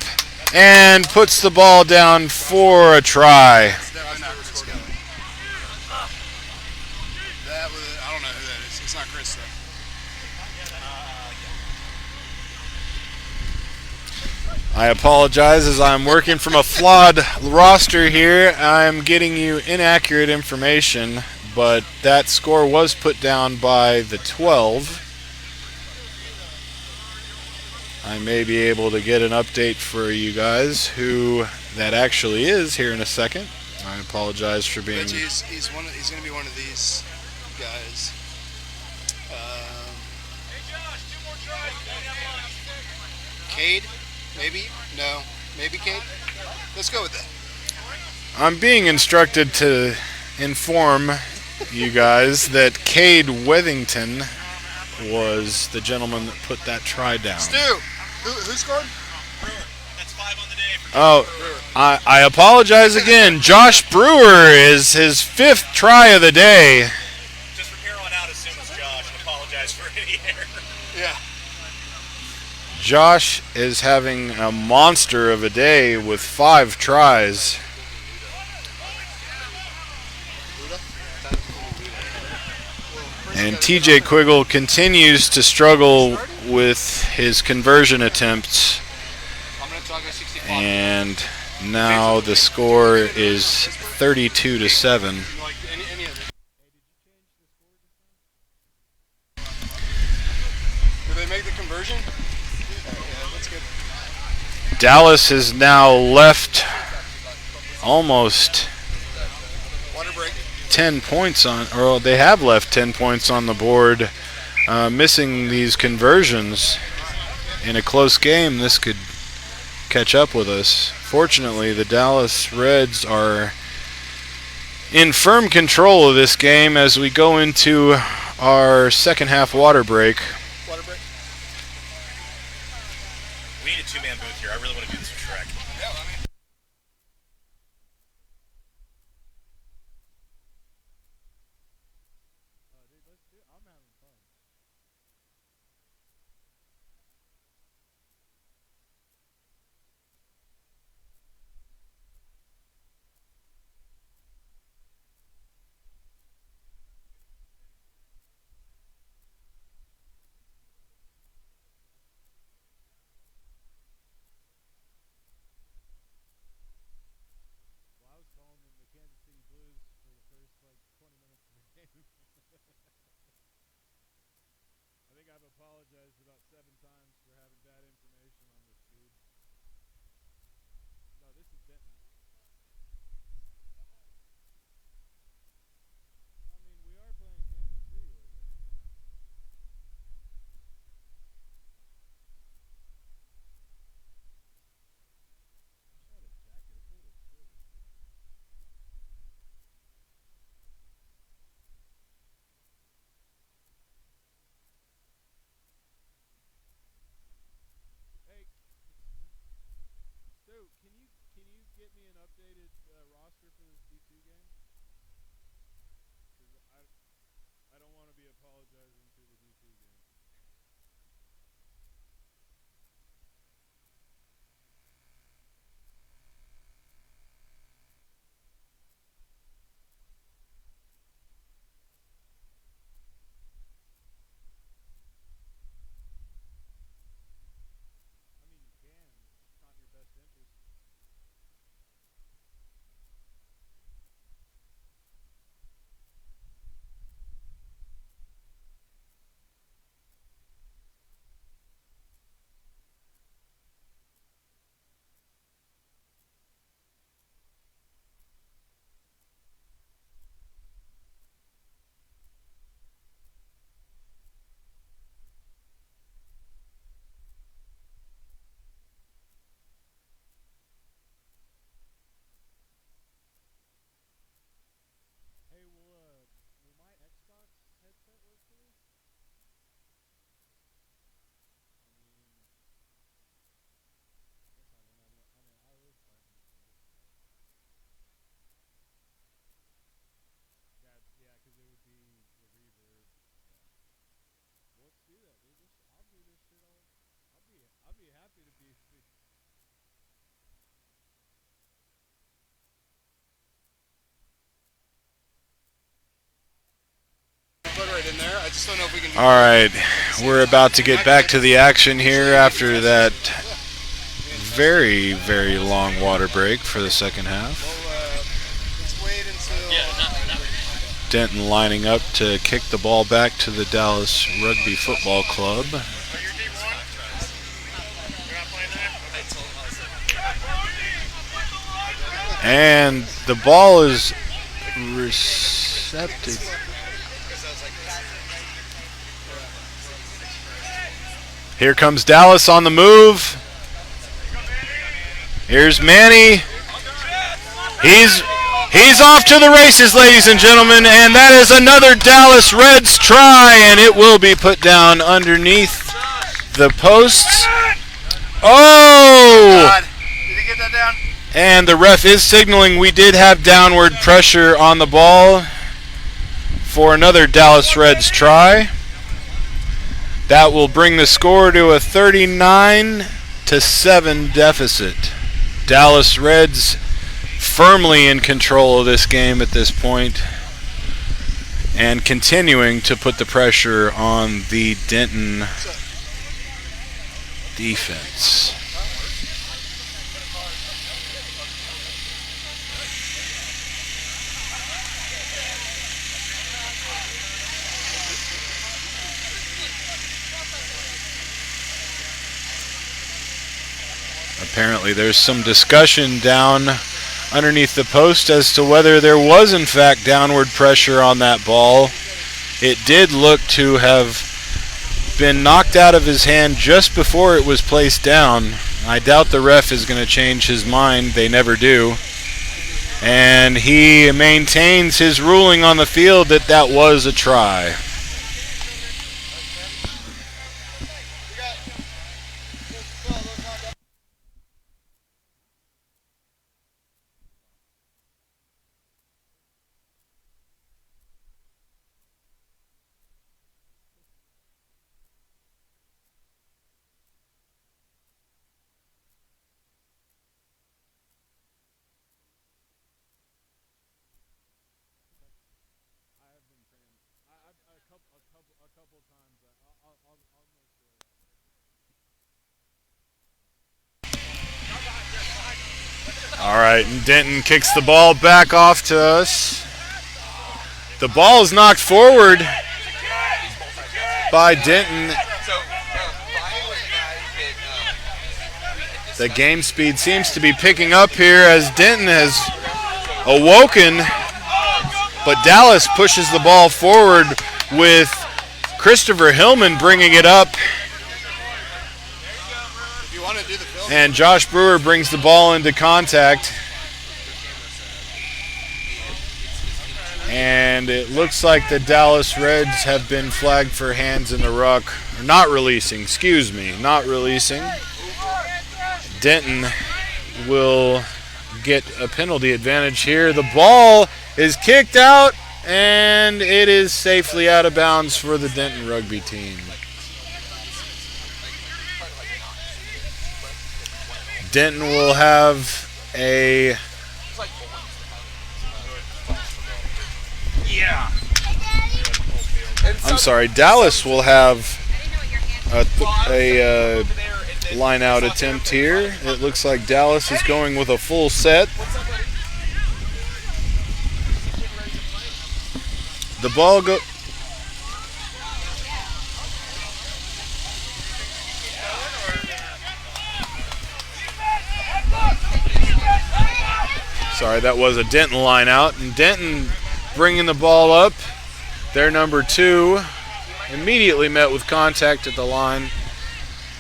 and puts the ball down for a try. It's definitely not Chris Kelly. That was, I don't know who that is. It's not Chris though. I apologize as I'm working from a flawed roster here. I'm getting you inaccurate information, but that score was put down by the 12. I may be able to get an update for you guys who that actually is here in a second. I apologize for being... He's going to be one of these guys. Cade? Maybe? No. Maybe Cade? Let's go with that. I'm being instructed to inform you guys that Cade Wethington was the gentleman that put that try down. Stu, who scored? Brewer. That's 5 on the day. Oh, I apologize again. Josh Brewer is his 5th try of the day. Just from here on out, assume it's Josh, and apologize for any error. Yeah. Josh is having a monster of a day with 5 tries. And TJ Quiggle continues to struggle with his conversion attempts. And now the score is 32-7. Did they make the conversion? Yeah, that's good. Dallas has now left almost Water break. 10 points on, or they have left 10 points on the board, missing these conversions. In a close game, this could catch up with us. Fortunately, the Dallas Reds are in firm control of this game as we go into our second half water break. Water break. We need a 2-man booth here. I really want to do this for Shrek. Yeah, I mean. I'm having fun. pressure for this D2 game? Because I don't want to be apologizing for the D2 game. I mean, you can. It's not in your best interest. Hey, will my Xbox headset work for this? I mean, I was planning to do this, but yeah, because it would be the reverb. Yeah. Well, let's do that, dude. I'll do this shit all. I'll be happy to be. Put right in there. I just don't know if we can. All right, we're about to get back to the action here after that very, very long water break for the second half. Let's wait until. Denton lining up to kick the ball back to the Dallas Rugby Football Club. And the ball is receptive. Here comes Dallas on the move. Here's Manny. He's off to the races, ladies and gentlemen, and that is another Dallas Reds try, and it will be put down underneath the posts. Oh! God. Did he get that down? And the ref is signaling we did have downward pressure on the ball for another Dallas Reds try. That will bring the score to a 39-7 deficit. Dallas Reds firmly in control of this game at this point and continuing to put the pressure on the Denton defense. Apparently there's some discussion down underneath the post as to whether there was in fact downward pressure on that ball. It did look to have been knocked out of his hand just before it was placed down. I doubt the ref is going to change his mind. They never do. And he maintains his ruling on the field that that was a try. A couple times. I'll make sure. All right, and Denton kicks the ball back off to us. The ball is knocked forward by Denton. The game speed seems to be picking up here as Denton has awoken, but Dallas pushes the ball forward with Christopher Hillman bringing it up. If you want to do the film. And Josh Brewer brings the ball into contact. And it looks like the Dallas Reds have been flagged for hands in the ruck. Or not releasing. Denton will get a penalty advantage here. The ball is kicked out, and it is safely out of bounds for the Denton Rugby team. Denton will have a... I'm sorry, Dallas will have a line-out attempt here. It looks like Dallas is going with a full set. The ball go... Sorry, that was a Denton line-out. And Denton bringing the ball up. Their number 2 immediately met with contact at the line.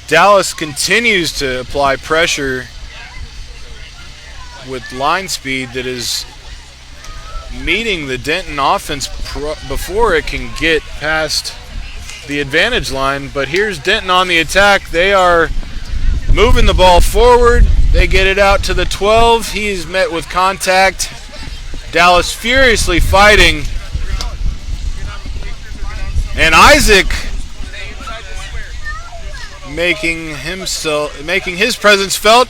Dallas continues to apply pressure with line speed that is meeting the Denton offense before it can get past the advantage line. But here's Denton on the attack. They are moving the ball forward. They get it out to the 12. He's met with contact. Dallas furiously fighting. And Isaac making his presence felt,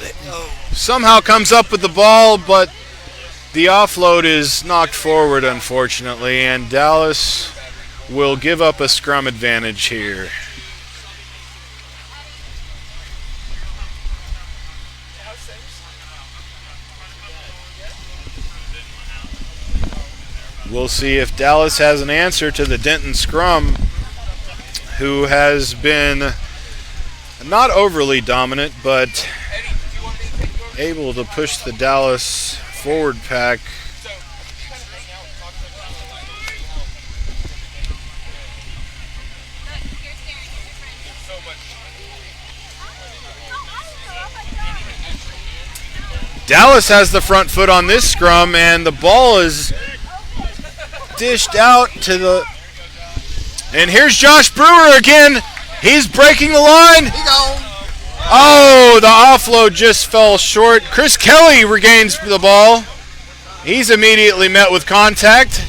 somehow comes up with the ball, but the offload is knocked forward, unfortunately, and Dallas will give up a scrum advantage here. We'll see if Dallas has an answer to the Denton scrum, who has been not overly dominant, but able to push the Dallas forward pack. Dallas has the front foot on this scrum, and the ball is dished out to the... And here's Josh Brewer again. He's breaking the line. Oh, the offload just fell short. Chris Kelly regains the ball. He's immediately met with contact.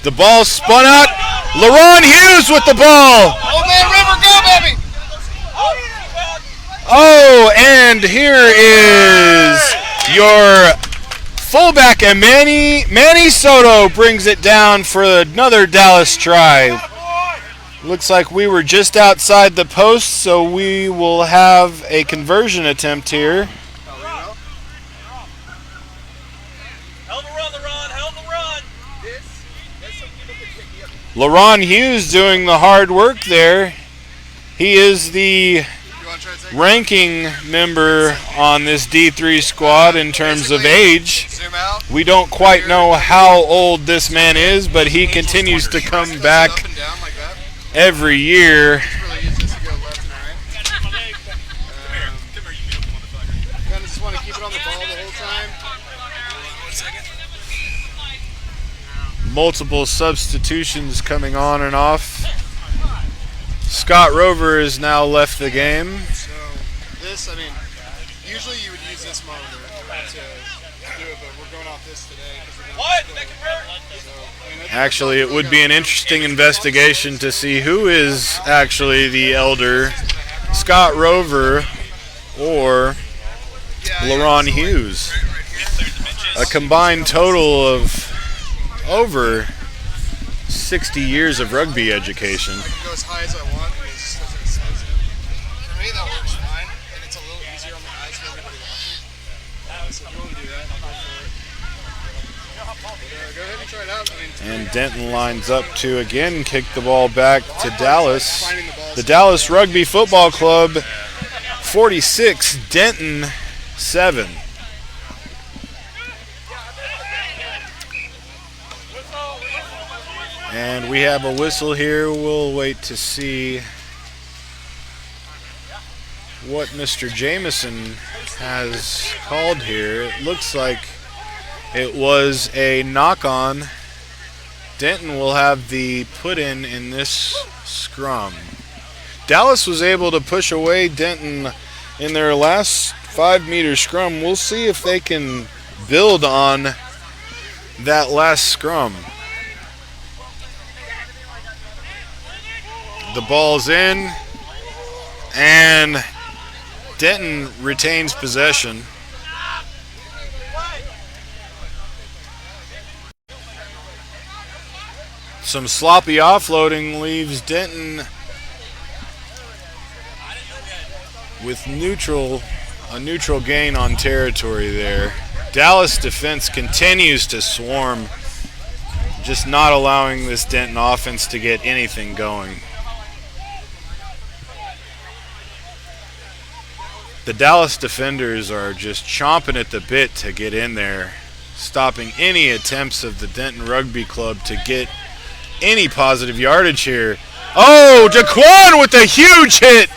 The ball spun out. LaRon Hughes with the ball. Oh, man, River, go, baby! Oh, and here is your fullback, and Manny Soto brings it down for another Dallas try. Looks like we were just outside the post, so we will have a conversion attempt here. Hell of a run, LaRon. Hell of a run. LaRon Hughes doing the hard work there. He is the ranking member on this D3 squad in terms of age. We don't quite know how old this man is, but he continues to come back every year. Just want to keep it on the ball the whole time. Multiple substitutions coming on and off. Scott Rover has now left the game. So this, I mean, usually you would use this monitor to do it, but we're going off this today. Actually, it would be an interesting investigation to see who is actually the elder, Scott Rover or LaRon Hughes. A combined total of over 60 years of rugby education. I can go as high as I want. For me, that works fine, and it's a little easier on the eyes for everybody watching. So if you want to do that, I'll go for it. But, go ahead and try it out. And Denton lines up to again kick the ball back to Dallas. The Dallas Rugby Football Club 46, Denton 7. And we have a whistle here. We'll wait to see what Mr. Jameson has called here. It looks like it was a knock-on. Denton will have the put-in this scrum. Dallas was able to push away Denton in their last 5-meter scrum. We'll see if they can build on that last scrum. The ball's in, and Denton retains possession. Some sloppy offloading leaves Denton with a neutral gain on territory there. Dallas defense continues to swarm, just not allowing this Denton offense to get anything going. The Dallas defenders are just chomping at the bit to get in there, stopping any attempts of the Denton Rugby Club to get any positive yardage here. Oh, Daquan with a huge hit!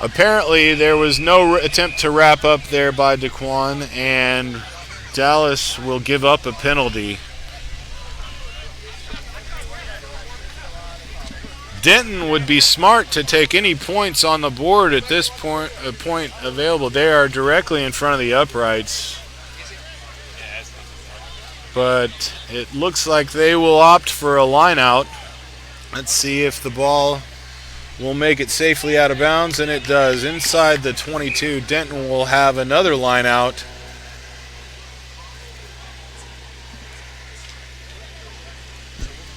Apparently, there was no attempt to wrap up there by Daquan, and Dallas will give up a penalty. Denton would be smart to take any points on the board at this point available. They are directly in front of the uprights. But it looks like they will opt for a line out. Let's see if the ball will make it safely out of bounds, and it does. Inside the 22, Denton will have another line out.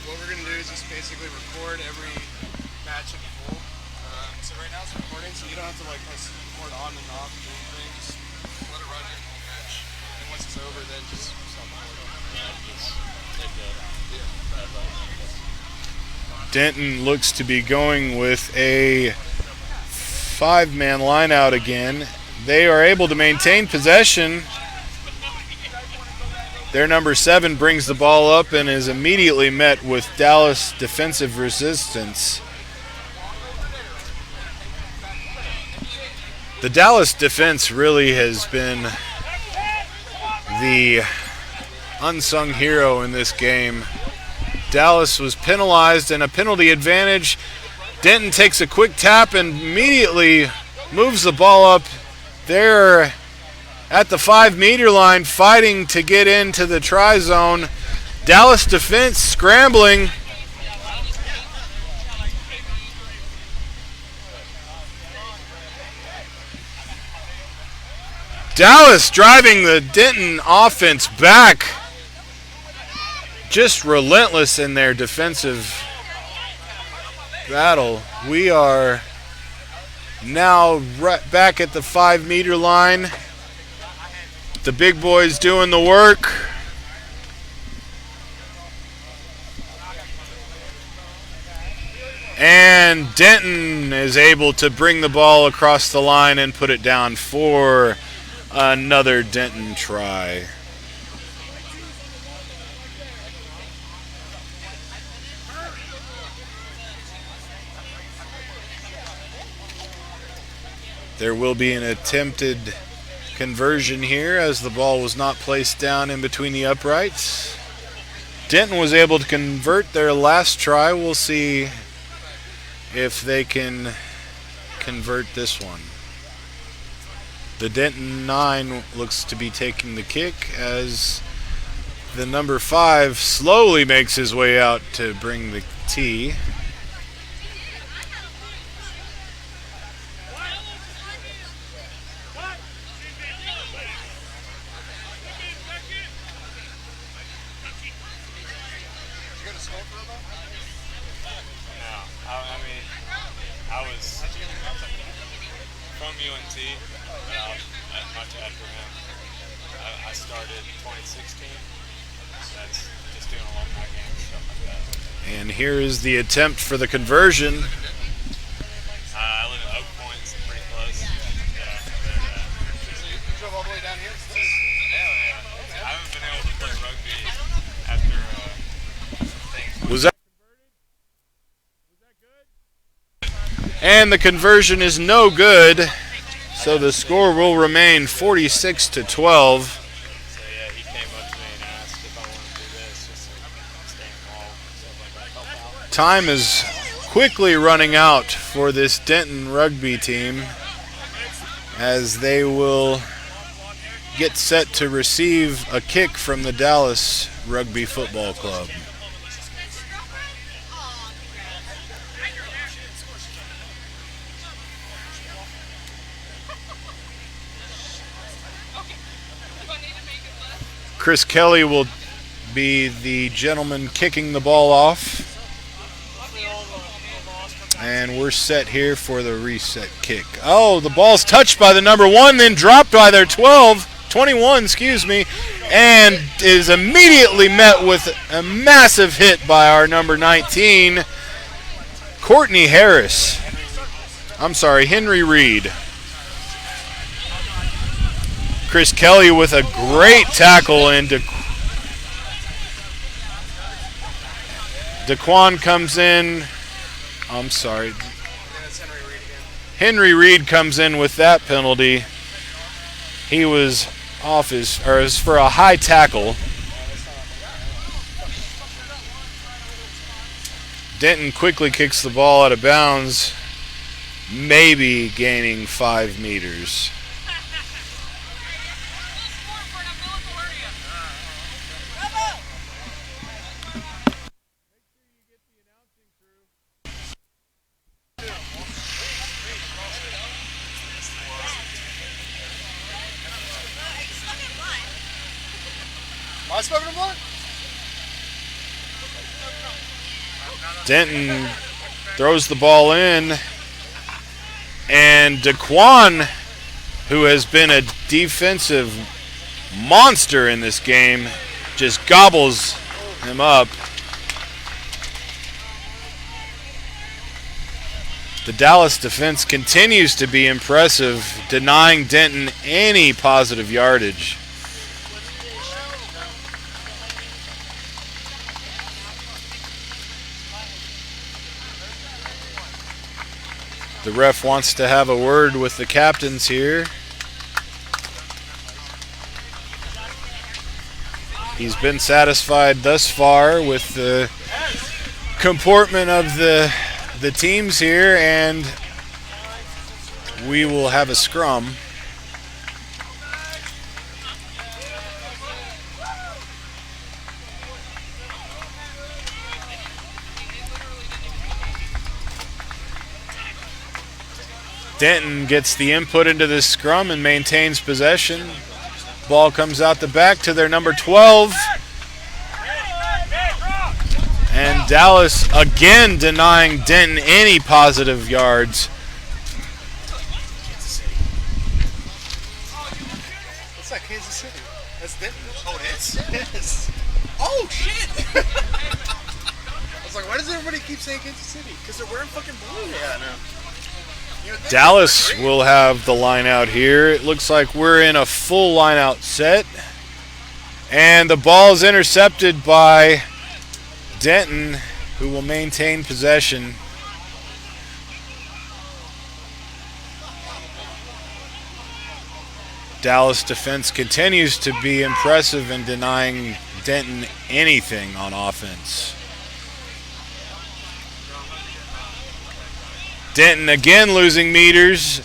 What we're going to do is just basically record every match in full. So right now it's recording, so you don't have to like press record on and off or anything. Just let it run your whole match. And once it's over, then just stop recording. Denton looks to be going with a 5-man line out again. They are able to maintain possession. Their number 7 brings the ball up and is immediately met with Dallas defensive resistance. The Dallas defense really has been the unsung hero in this game. Dallas was penalized and a penalty advantage. Denton takes a quick tap and immediately moves the ball up. They're at the 5-meter line fighting to get into the try zone. Dallas defense scrambling. Dallas driving the Denton offense back. Just relentless in their defensive battle. We are now right back at the 5-meter line. The big boys doing the work. And Denton is able to bring the ball across the line and put it down for another Denton try. There will be an attempted conversion here as the ball was not placed down in between the uprights. Denton was able to convert their last try. We'll see if they can convert this one. The Denton 9 looks to be taking the kick as the number 5 slowly makes his way out to bring the tee. I was from UNT, much after him. I started 2016. So that's just doing alumni games, stuff like that. And here is the attempt for the conversion. I live in Oak Point, it's pretty close. You drove all the way down here? Yeah. I haven't been able to play rugby after things. Was that And the conversion is no good, so the score will remain 46-12. So yeah, he came up to me and asked if I wanted to do this, just to stay involved and stuff like that. Help out. Time is quickly running out for this Denton Rugby team as they will get set to receive a kick from the Dallas Rugby Football Club. Chris Kelly will be the gentleman kicking the ball off. And we're set here for the reset kick. Oh, the ball's touched by the number 1, then dropped by their 21, and is immediately met with a massive hit by our number 19, Henry Reed. Chris Kelly with a great tackle, and Daquan comes in. I'm sorry. Yeah, it's Henry Reed again. Henry Reed comes in with that penalty. He was off it was for a high tackle. Denton quickly kicks the ball out of bounds, maybe gaining 5 meters. Am I smoking a blunt? Denton throws the ball in, and Daquan, who has been a defensive monster in this game, just gobbles him up. The Dallas defense continues to be impressive, denying Denton any positive yardage. The ref wants to have a word with the captains here. He's been satisfied thus far with the comportment of the teams here, and we will have a scrum. Denton gets the input into this scrum and maintains possession. Ball comes out the back to their number 12. And Dallas again denying Denton any positive yards. What's that, Kansas City? That's Denton. Oh, it is? Yes. Oh, shit! I was like, why does everybody keep saying Kansas City? Because they're wearing fucking blue. Yeah, I know. Dallas will have the line out here. It looks like we're in a full line out set. And the ball is intercepted by Denton, who will maintain possession. Dallas defense continues to be impressive in denying Denton anything on offense. Denton again losing meters.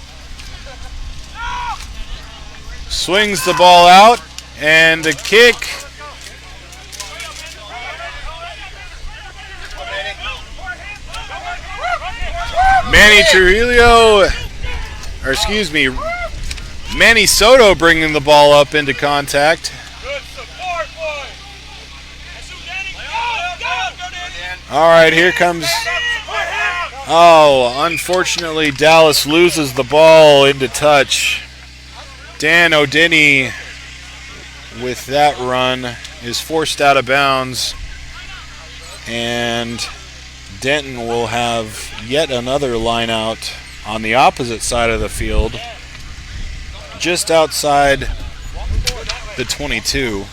Swings the ball out, and the kick. Manny Soto bringing the ball up into contact. Good support, boy. All right, here comes. Oh, unfortunately, Dallas loses the ball into touch. Dan O'Denny, with that run, is forced out of bounds. And Denton will have yet another line out on the opposite side of the field, just outside the 22.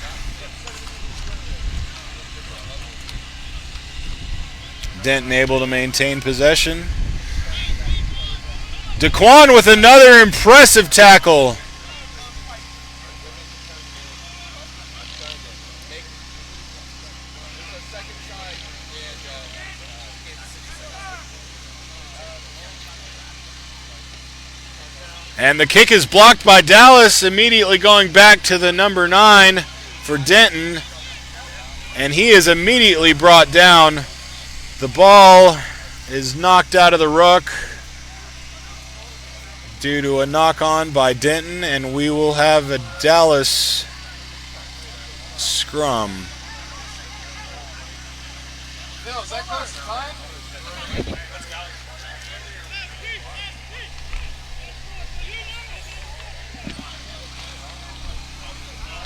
Denton able to maintain possession. Daquan with another impressive tackle. And the kick is blocked by Dallas, immediately going back to the number 9 for Denton. And he is immediately brought down. The ball is knocked out of the ruck due to a knock-on by Denton, and we will have a Dallas scrum. Phil, is that close to time?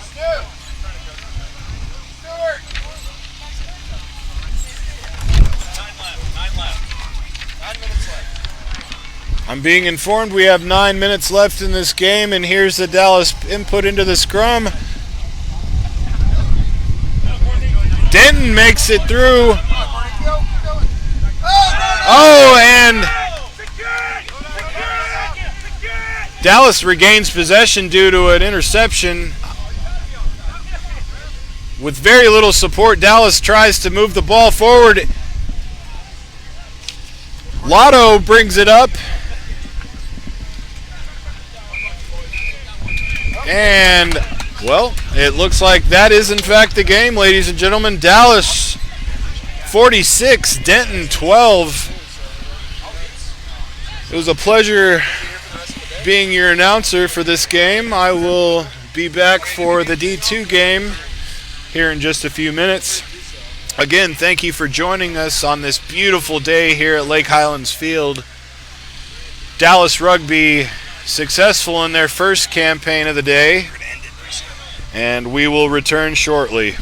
Stu! Stewart! 9 left. 9 minutes left. I'm being informed we have 9 minutes left in this game, and here's the Dallas input into the scrum. Denton makes it through. Oh, and Dallas regains possession due to an interception. With very little support, Dallas tries to move the ball forward. Lotto brings it up. And, well, it looks like that is in fact the game, ladies and gentlemen. Dallas 46, Denton 12. It was a pleasure being your announcer for this game. I will be back for the D2 game here in just a few minutes. Again, thank you for joining us on this beautiful day here at Lake Highlands Field. Dallas Rugby successful in their first campaign of the day, and we will return shortly.